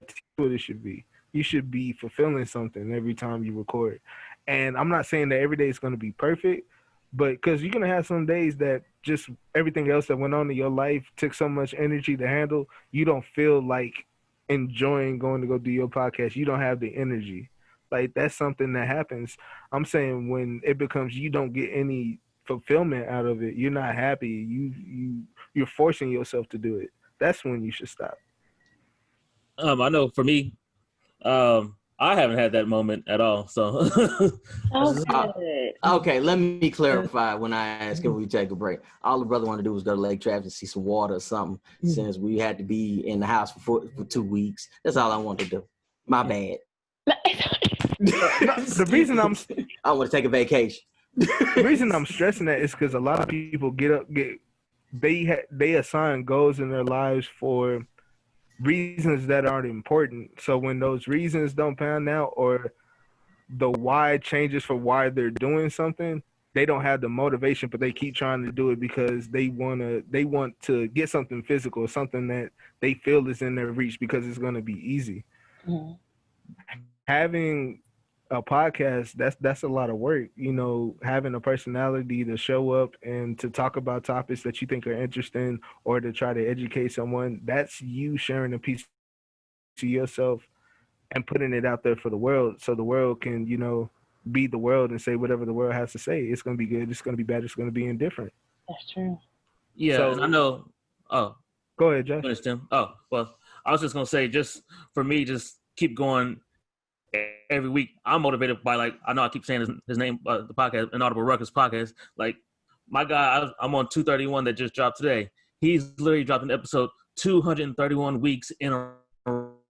to what it should be. You should be fulfilling something every time you record. And I'm not saying that every day is going to be perfect, but because you're going to have some days that just everything else that went on in your life took so much energy to handle, you don't feel like enjoying going to go do your podcast. You don't have the energy. Like, that's something that happens. I'm saying when it becomes you don't get any fulfillment out of it, you're not happy, you're forcing yourself to do it. That's when you should stop. I know for me, I haven't had that moment at all. So Good. okay, let me clarify when I asked if we take a break. All the brother wanted to do was go to Lake Travis and see some water or something, since we had to be in the house for 2 weeks. That's all I wanted to do. My bad. The reason I want to take a vacation. The reason I'm stressing that is because a lot of people they assign goals in their lives for reasons that aren't important. So when those reasons don't pan out, or the why changes for why they're doing something, they don't have the motivation, but they keep trying to do it because they want to get something physical, something that they feel is in their reach because it's going to be easy. Mm-hmm. Having a podcast, that's a lot of work. Having a personality to show up and to talk about topics that you think are interesting, or to try to educate someone, that's you sharing a piece to yourself and putting it out there for the world, so the world can, be the world and say whatever the world has to say. It's going to be good, it's going to be bad, it's going to be indifferent. That's true. yeah, So- and I know. Oh, Go ahead, Josh. finish, Tim. Oh, well, I was just gonna say, just for me, just keep going every week. I'm motivated by, like, I know I keep saying his name, the podcast, Inaudible Ruckus podcast. Like, my guy, I'm on 231 that just dropped today. He's literally dropped an episode 231 weeks in a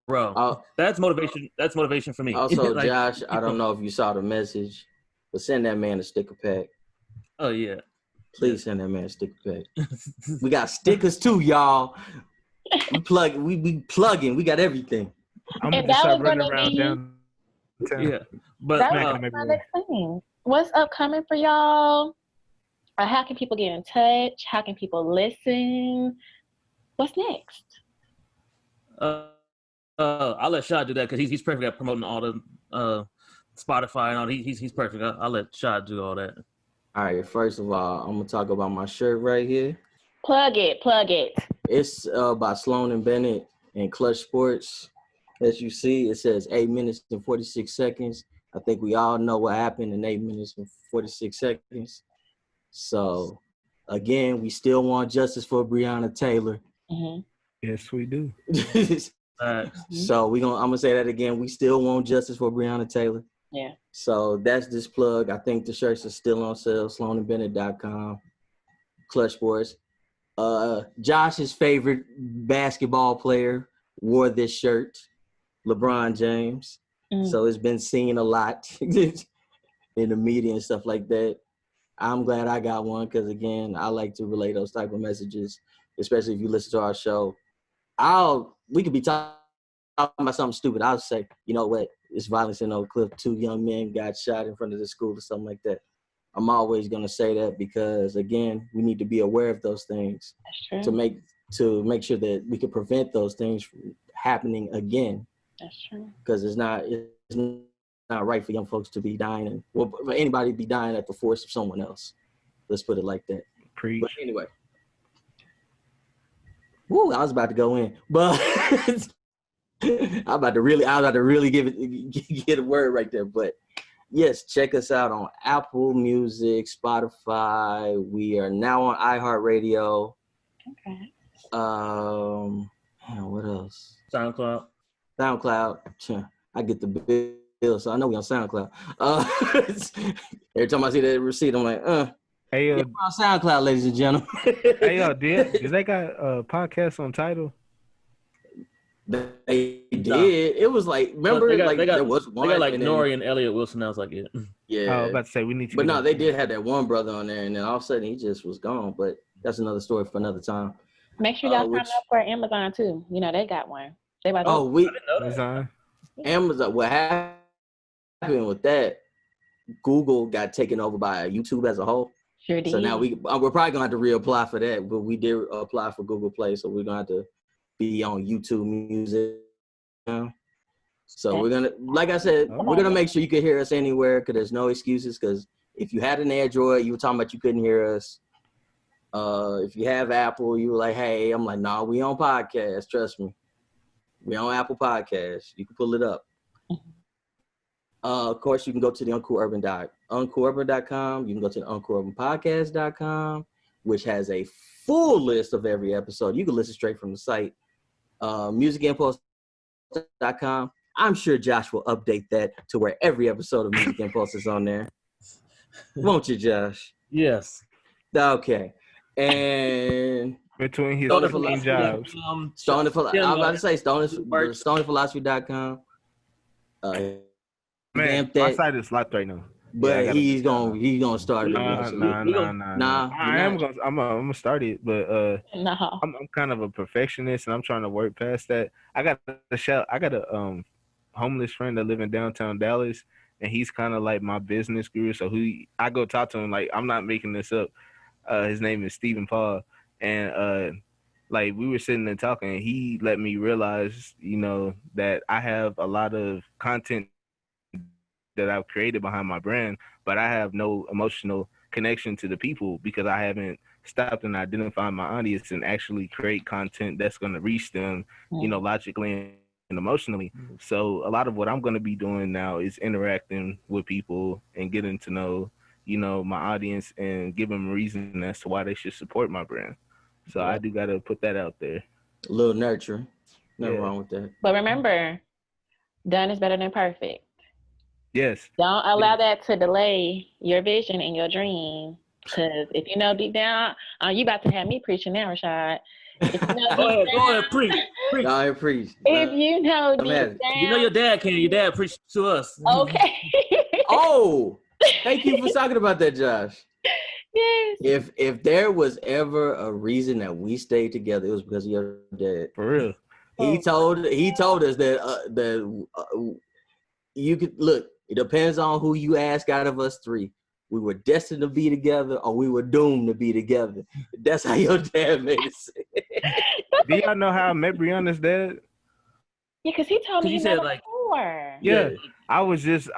row. That's motivation. That's motivation for me. Also, Like, Josh, I don't know if you saw the message, but send that man a sticker pack. Oh yeah. Please send that man a sticker pack. We got stickers too, y'all. We plugging. We got everything. I'm And going to that start was running gonna around be- downtown. Yeah, but That smacking was them my everywhere. next thing. What's upcoming for y'all? How can people get in touch? How can people listen? What's next? I'll let Shad do that because he's perfect at promoting all the Spotify and all. He's perfect. I'll let Shad do all that. All right, first of all, I'm gonna talk about my shirt right here. Plug it. It's by Sloan and Bennett and Clutch Sports. As you see, it says 8 minutes and 46 seconds. I think we all know what happened in 8 minutes and 46 seconds. So, again, we still want justice for Breonna Taylor. Mm-hmm. Yes, we do. So I'm gonna say that again. We still want justice for Breonna Taylor. Yeah. So that's this plug. I think the shirts are still on sale. SloanandBennett.com. Clutch Sports. Josh's favorite basketball player wore this shirt. LeBron James. So it's been seen a lot in the media and stuff like that. I'm glad I got one because, again, I like to relay those type of messages, especially if you listen to our show. We could be talking about something stupid. I'll say, you know what, it's violence in Oak Cliff. 2 young men got shot in front of the school or something like that. I'm always going to say that because, again, we need to be aware of those things to make sure that we can prevent those things from happening again. That's true. Because it's not right for young folks to be dying for anybody to be dying at the force of someone else. Let's put it like that. Preach. But anyway. Woo, I was about to go in, but I was about to really get a word right there. But yes, check us out on Apple Music, Spotify. We are now on iHeartRadio. Okay. What else? SoundCloud. I get the bill, so I know we on SoundCloud. Every time I see that receipt, I'm like, Hey, we're on SoundCloud, ladies and gentlemen. hey, did they got a podcast on Tidal? They did. It was like, remember, there was one. They got like Nori and Elliot Wilson. I was like, yeah. Yeah. I was about to say we need to. But no, they did have that one brother on there, and then all of a sudden he just was gone. But that's another story for another time. Make sure y'all sign up for Amazon too. You know they got one. They about Amazon. Amazon. What happened with that? Google got taken over by YouTube as a whole. Sure did. So now we're probably gonna have to reapply for that. But we did apply for Google Play, so we're gonna have to be on YouTube Music now. So we're gonna, like I said, we're gonna make sure you can hear us anywhere because there's no excuses. Because if you had an Android, you were talking about you couldn't hear us. If you have Apple, you were like, hey, I'm like, nah, we on podcast. Trust me, we on Apple Podcasts. You can pull it up. Of course, you can go to the UncoolUrban.com. You can go to the UncoolUrbanPodcast.com, which has a full list of every episode. You can listen straight from the site. MusicImpulse.com. I'm sure Josh will update that to where every episode of Music Impulse is on there. Won't you, Josh? Yes. Okay. And between his 15 jobs. StoningPhilosophy.com. Man, my site is locked right now. But he's gonna start it. Nah. I'm gonna start it, but no. I'm kind of a perfectionist and I'm trying to work past that. I got a homeless friend that live in downtown Dallas, and he's kind of like my business guru. So I go talk to him, like, I'm not making this up. His name is Stephen Paul, and like we were sitting there talking, and he let me realize, that I have a lot of content that I've created behind my brand, but I have no emotional connection to the people because I haven't stopped and identified my audience and actually create content that's going to reach them, logically and emotionally. So a lot of what I'm going to be doing now is interacting with people and getting to know, my audience and give them a reason as to why they should support my brand. So I do got to put that out there. A little nurture. Nothing wrong with that. But remember, done is better than perfect. Yes. Don't allow that to delay your vision and your dream. Because if you know deep down, you about to have me preaching now, Rashad. If you know go ahead, preach. Preach. If you know deep down. Your dad can. Your dad preached to us. Okay. Oh, thank you for talking about that, Josh. Yes. If there was ever a reason that we stayed together, it was because of your dad. For real. He told us that you could look. It depends on who you ask out of us three. We were destined to be together, or we were doomed to be together. That's how your dad made it say. Do y'all know how I met Brianna's dad? Yeah, because he told me he said before. Yeah. I was with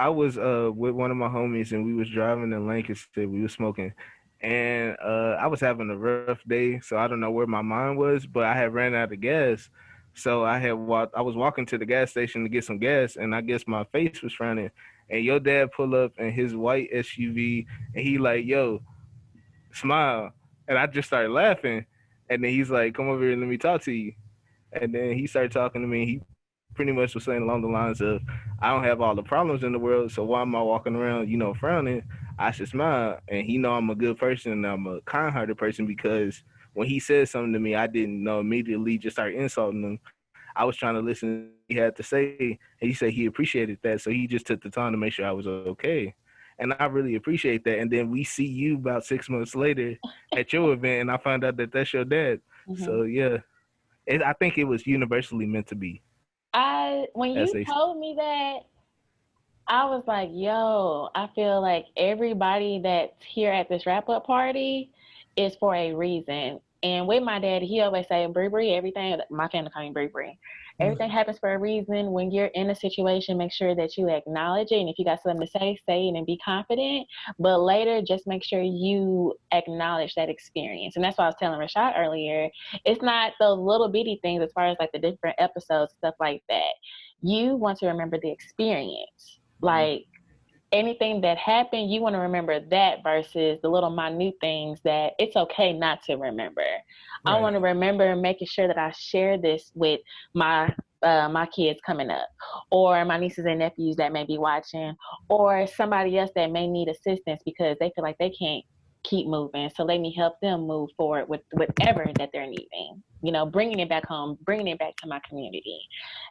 one of my homies, and we was driving in Lancaster. We was smoking, and I was having a rough day, so I don't know where my mind was, but I had ran out of gas. So I was walking to the gas station to get some gas, and I guess my face was frowning. And your dad pull up in his white SUV, and he like, yo, smile. And I just started laughing. And then he's like, come over here and let me talk to you. And then he started talking to me. He pretty much was saying along the lines of, I don't have all the problems in the world, so why am I walking around, frowning? I should smile. And he know I'm a good person, and I'm a kind-hearted person, because when he said something to me, I didn't know immediately just start insulting him. I was trying to listen to what he had to say, and he said he appreciated that, so he just took the time to make sure I was okay. And I really appreciate that. And then we see you about 6 months later at your event, and I found out that that's your dad. Mm-hmm. So yeah, I think it was universally meant to be. When you told me that, I was like, yo, I feel like everybody that's here at this wrap-up party is for a reason. And with my dad, he always say, Bree, everything, my family call me Bree. Everything happens for a reason. When you're in a situation, make sure that you acknowledge it. And if you got something to say it and be confident. But later, just make sure you acknowledge that experience. And that's why I was telling Rashad earlier. It's not those little bitty things as far as like the different episodes, stuff like that. You want to remember the experience. Like anything that happened, you want to remember that versus the little minute things that it's okay not to remember. Right. I want to remember making sure that I share this with my kids coming up, or my nieces and nephews that may be watching, or somebody else that may need assistance because they feel like they can't keep moving. So let me help them move forward with whatever that they're needing, you know, bringing it back home, bringing it back to my community.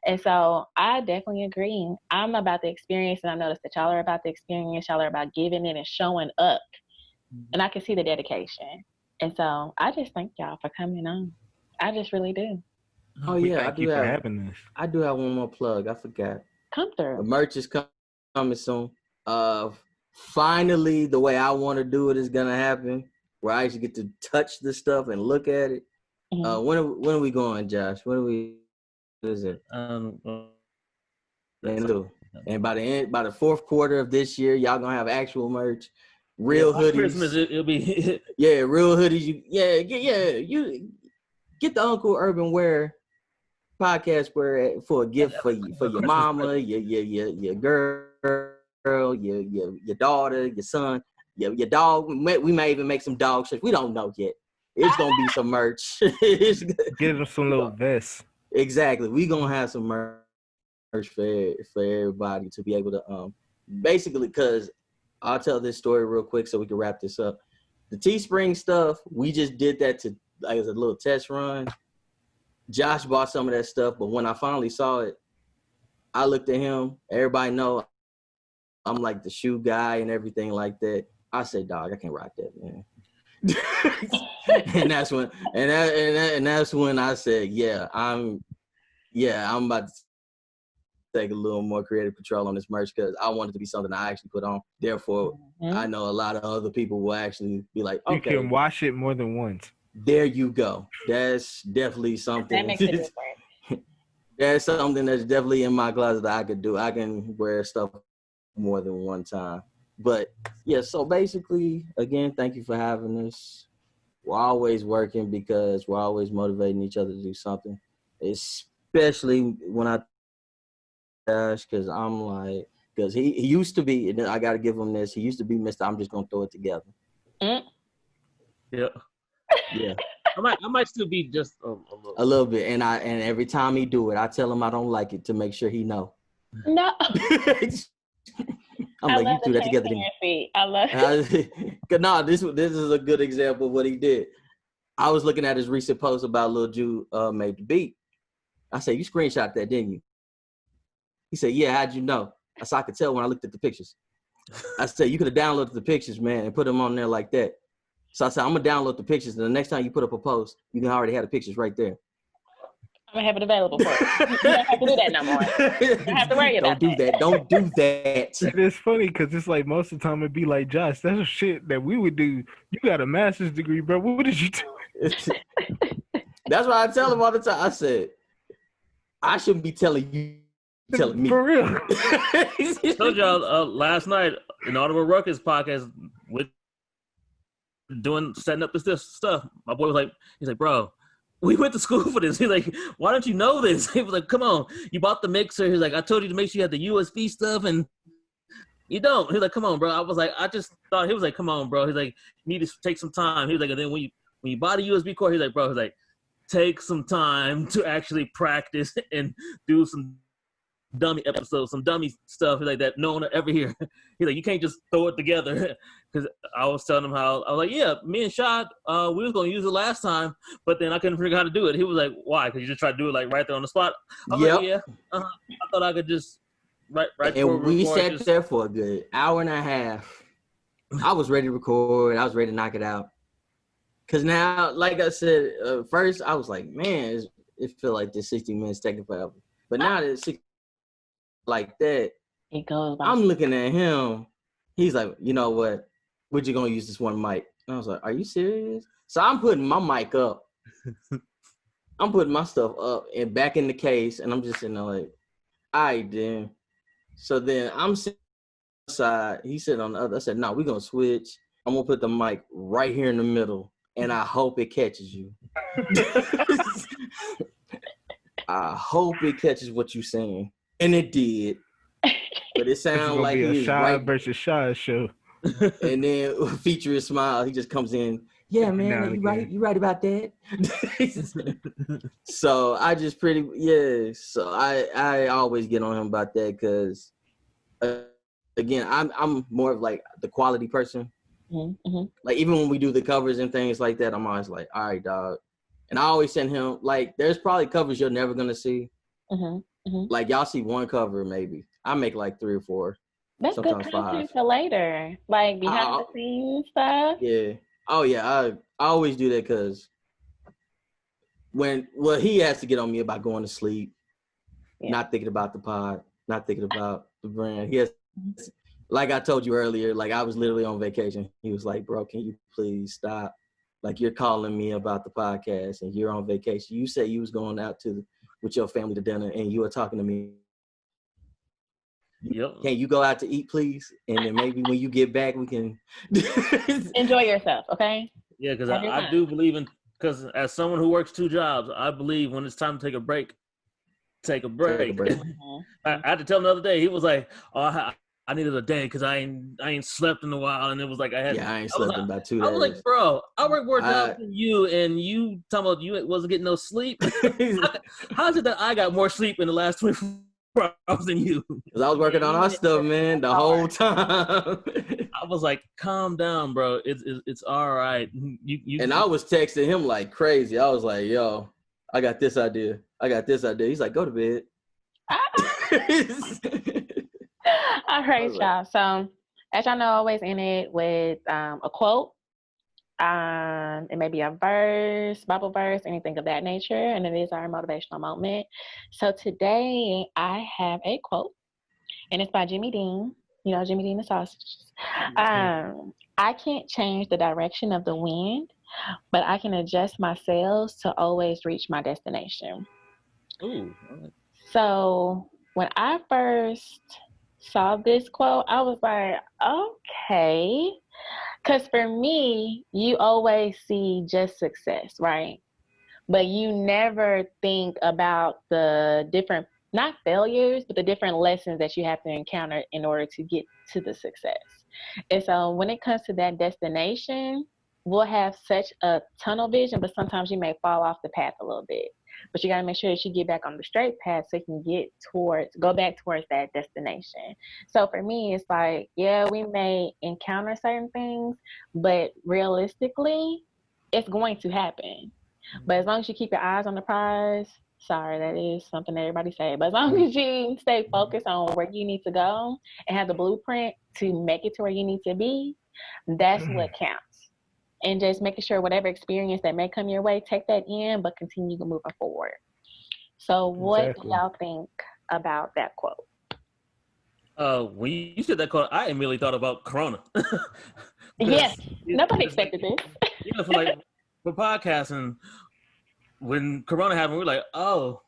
And so I definitely agree. I'm about the experience, and I noticed that y'all are about the experience. Y'all are about giving it and showing up. And I can see the dedication. And so I just thank y'all for coming on. I just really do. Oh yeah, I do have one more plug. I forgot. Come through. The merch is coming soon. Finally, the way I want to do it is gonna happen, where I actually get to touch the stuff and look at it. Mm-hmm. When are we going, Josh? What is it? And by the fourth quarter of this year, y'all gonna have actual merch, real hoodies. Christmas, it'll be real hoodies. You get the Uncool Urban Wear podcast wear for a gift for your mama, your girl. Your daughter, your son, your dog. We may even make some dog shit. We don't know yet. It's gonna be some merch. Give them some little vests. Exactly. We gonna have some merch for everybody to be able to basically, because I'll tell this story real quick so we can wrap this up. The Teespring stuff, we just did that to like as a little test run. Josh bought some of that stuff, but when I finally saw it, I looked at him. Everybody know I'm like the shoe guy and everything like that. I said, dog, I can't rock that, man. and that's when I said, I'm about to take a little more creative control on this merch because I want it to be something I actually put on. Therefore, I know a lot of other people will actually be like, okay. You can wash it more than once. There you go. That's definitely something. That makes it different. That's something that's definitely in my closet that I could do. I can wear stuff more than one time. But yeah, so basically, again, thank you for having us. We're always working because we're always motivating each other to do something, especially when I because I'm like, because he used to be, and I got to give him this, he used to be Mr. I'm just going to throw it together. Yeah. Yeah. I might still be just a little bit. And every time he do it, I tell him I don't like it to make sure he know. No. I'm like, you threw that together. I love it. No, this is a good example of what he did. I was looking at his recent post about Lil Ju made the beat. I said, you screenshot that, didn't you? He said, yeah, how'd you know? I said, I could tell when I looked at the pictures. I said, you could have downloaded the pictures, man, and put them on there like that. So I said, I'm going to download the pictures, and the next time you put up a post, you can already have the pictures right there. I'm going to have it available for you. You don't have to do that no more. You don't have to worry about that. Don't do that. It's funny because it's like most of the time it'd be like, Josh, that's a shit that we would do. You got a master's degree, bro. What did you do? That's why I tell him all the time. I said, I shouldn't be telling me. For real. I told y'all last night in Audible Ruckus podcast with setting up this stuff. My boy was he's like, bro, we went to school for this. He's like, why don't you know this? He was like, come on, you bought the mixer. He's like, I told you to make sure you had the USB stuff and you don't. He's like, come on, bro. I was like, I just thought, he was like, come on, bro. He's like, you need to take some time. He was like, and then when you buy the USB cord, he's like, bro, he's like, take some time to actually practice and do some dummy episodes, some dummy stuff like that no one will ever hear. He's like, you can't just throw it together. Because I was telling him how, I was like, yeah, me and Shad, we was going to use it last time, but then I couldn't figure out how to do it. He was like, why? Because you just try to do it like right there on the spot. I was like, yeah, I thought I could just right and we sat there for a good hour and a half. I was ready to record. I was ready to knock it out. Because now, like I said, first I was like, man, it feel like this 60 minutes taking forever. But now that it's 60 like that, it goes by. I'm looking at him. He's like, you know what? We're just going to use this one mic. And I was like, are you serious? So I'm putting my mic up. I'm putting my stuff up and back in the case. And I'm just sitting there like, all right, then. So then I'm sitting on the side. He said on the other. I said, no, we're going to switch. I'm going to put the mic right here in the middle. And I hope it catches you. I hope it catches what you're saying. And it did. But it sounded like he was Shad right. versus Shad show. And then feature his smile. He just comes in. Yeah, man, you right about that. So I just So I always get on him about that because, again, I'm more of like the quality person. Mm-hmm. Like even when we do the covers and things like that, I'm always like, all right, dog. And I always send him like, there's probably covers you're never gonna see. Like y'all see one cover maybe. I make like 3 or 4. That's sometimes good content 5 for later, like behind the scenes stuff. Yeah. Oh yeah. I always do that because he has to get on me about going to sleep, not thinking about the pod, not thinking about the brand. He has. Like I told you earlier, like I was literally on vacation. He was like, bro, can you please stop? Like you're calling me about the podcast and you're on vacation. You said you was going out with your family to dinner and you were talking to me. Yep. Can you go out to eat, please? And then maybe when you get back, we can enjoy yourself, okay? Yeah, because I do believe in, because as someone who works 2 jobs, I believe when it's time to take a break, take a break. I had to tell him the other day, he was like, oh, I needed a day because I ain't slept in a while, and it was like I ain't slept in about 2 days. I was like, bro, I work more jobs than you, and you talking about you wasn't getting no sleep. How is it that I got more sleep in the last 24 hours than you? Because I was working on our stuff, man, the whole time. I was like, calm down, bro. It's all right. And I was texting him like crazy. I was like, yo, I got this idea. He's like, go to bed. All right, y'all. So, as y'all know, I always end it with a quote. It may be a verse, Bible verse, anything of that nature, and it is our motivational moment. So today, I have a quote, and it's by Jimmy Dean. You know, Jimmy Dean the sausages. I can't change the direction of the wind, but I can adjust my sails to always reach my destination. Ooh. So when I first saw this quote, I was like, okay. Because for me, you always see just success, right? But you never think about the different, not failures, but the different lessons that you have to encounter in order to get to the success. And so when it comes to that destination, we'll have such a tunnel vision, but sometimes you may fall off the path a little bit. But you got to make sure that you get back on the straight path so you can go back towards that destination. So for me, it's like, yeah, we may encounter certain things, but realistically, it's going to happen. But as long as you keep your eyes on the prize, sorry, that is something that everybody say, but as long as you stay focused on where you need to go and have the blueprint to make it to where you need to be, that's what counts. And just making sure whatever experience that may come your way, take that in, but continue moving forward. So what do y'all think about that quote? When you said that quote, I immediately thought about Corona. Yes, nobody expected this. Yeah, for podcasting, when Corona happened, we were like, oh,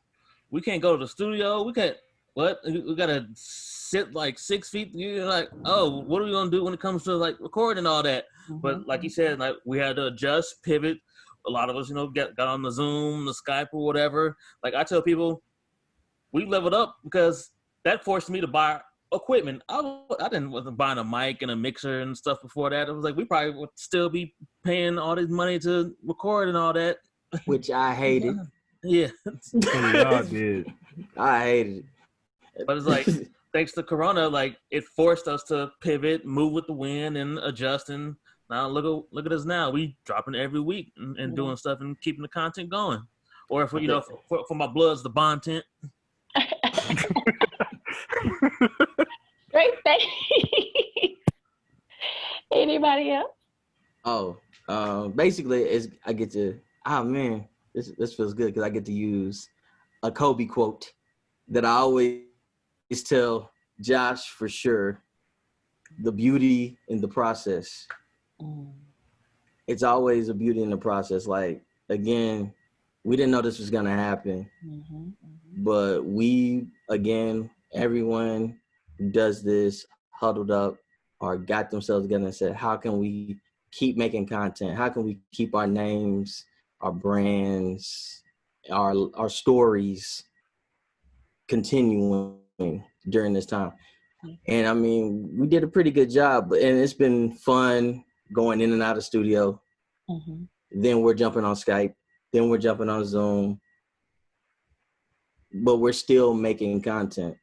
we can't go to the studio. We can't, what? We got to sit like 6 feet. You're like, oh, what are we going to do when it comes to like recording and all that? But like you said, like we had to adjust, pivot. A lot of us, got on the Zoom, the Skype or whatever. Like I tell people, we leveled up because that forced me to buy equipment. Wasn't buying a mic and a mixer and stuff before that. It was like we probably would still be paying all this money to record and all that. Which I hated. Yeah. Y'all did. I hated it. But it's like, thanks to Corona, like it forced us to pivot, move with the wind, and adjust. And now look at us now. We dropping every week and doing stuff and keeping the content going. Or if we, for my bloods, the bond tent. Great thing. Anybody else? Basically, I get to. Oh man, this feels good because I get to use a Kobe quote that I always tell Josh for sure. The beauty in the process. It's always a beauty in the process. Like, again, we didn't know this was gonna happen, but everyone who does this huddled up or got themselves together and said, how can we keep making content? How can we keep our names, our brands, our stories continuing during this time? And I mean, we did a pretty good job, and it's been fun going in and out of studio. Then we're jumping on Skype. Then we're jumping on Zoom. But we're still making content.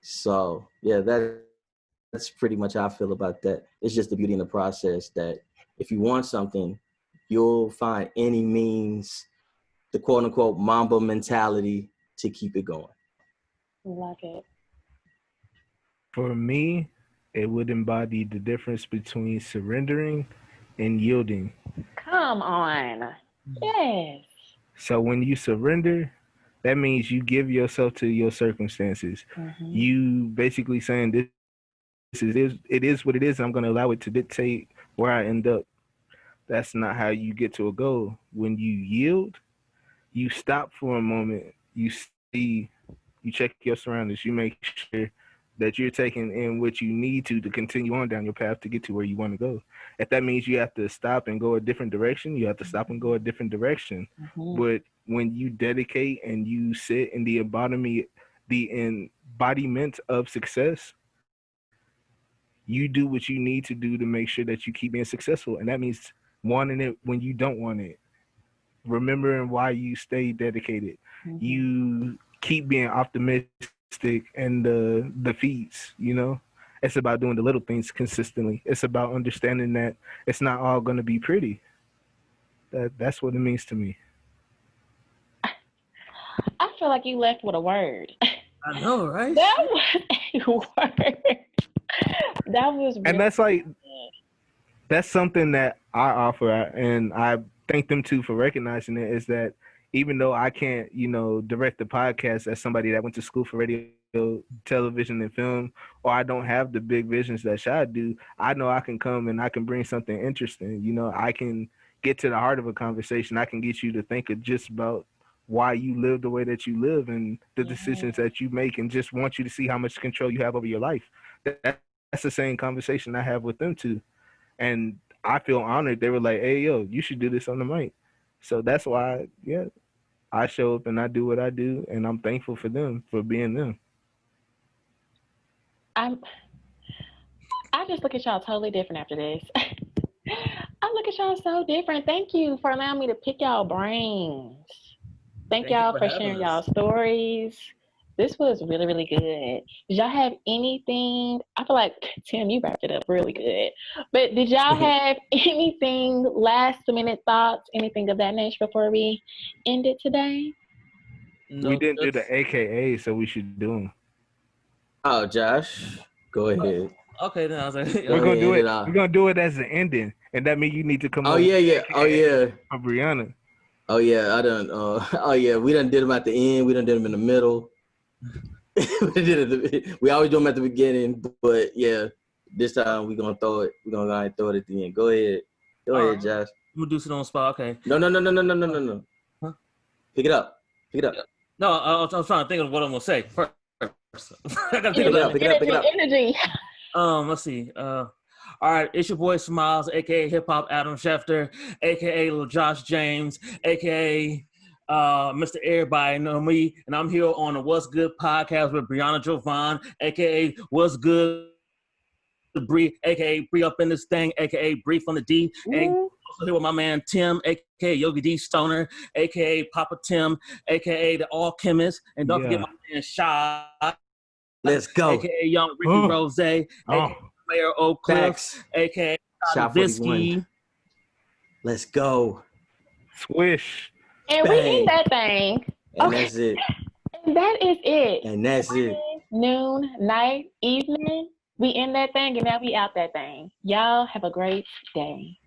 So, yeah, that's pretty much how I feel about that. It's just the beauty in the process that if you want something, you'll find any means, the quote-unquote Mamba mentality to keep it going. Love it. For me, it would embody the difference between surrendering and yielding. Come on. Yes. So when you surrender, that means you give yourself to your circumstances. You basically saying it is what it is. I'm going to allow it to dictate where I end up. That's not how you get to a goal. When you yield, you stop for a moment. You see, you check your surroundings. You make sure that you're taking in what you need to continue on down your path to get to where you want to go. If that means you have to stop and go a different direction, you have to stop and go a different direction. But when you dedicate and you sit in the embodiment of success, you do what you need to do to make sure that you keep being successful. And that means wanting it when you don't want it. Remembering why you stay dedicated. You keep being optimistic and the defeats, It's about doing the little things consistently. It's about understanding that it's not all going to be pretty. That's what it means to me. I feel like you left with a word. I know, right? That was a word. That was really and that's something that I offer, and I thank them too for recognizing it, is that even though I can't, direct the podcast as somebody that went to school for radio, television, and film, or I don't have the big visions that Rashad do, I know I can come and I can bring something interesting. I can get to the heart of a conversation. I can get you to think of just about why you live the way that you live and the decisions that you make, and just want you to see how much control you have over your life. That's the same conversation I have with them too. And I feel honored. They were like, hey, yo, you should do this on the mic. So that's why, I show up and I do what I do, and I'm thankful for them for being them. I just look at y'all totally different after this. I look at y'all so different. Thank you for allowing me to pick y'all brains. Thank y'all for sharing y'all stories. This was really, really good. Did y'all have anything? I feel like, Tim, you wrapped it up really good. But did y'all have anything, last-minute thoughts, anything of that nature before we end it today? No, we didn't do the AKA, so we should do them. Oh, Josh, go ahead. Okay, then I was like, we're gonna do it. We're gonna do it as an ending, and that means you need to come. Oh yeah. For Brianna. Oh yeah, we done did them at the end. We done did them in the middle. We always do them at the beginning, but yeah, this time we're gonna throw it. We're gonna go ahead and throw it at the end. Go ahead, Josh. I'm gonna do it on the spot. Okay. No. Huh? Pick it up. No, I was trying to think of what I'm gonna say first. I gotta pick it up. Energy. Let's see. All right, it's your boy Smiles, aka Hip Hop Adam Schefter, aka Lil Josh James, aka Mr. Everybody Know Me, and I'm here on the What's Good podcast with Brianna Jovan, aka What's Good Bree, aka Bree Up in This Thing, aka Bree from the D, and Also here with my man Tim, aka Yogi D Stoner, aka Papa Tim, aka the Alchemist, and don't forget my man Rashad. Let's go. AKA Young Ricky Rose, AKA Mayor Oak Cliff, AKA Shot Visky. Let's go. Swish. And Bang. we in that thing. And that's it. And that is it. And that's it. Noon, night, evening. We in that thing and now we out that thing. Y'all have a great day.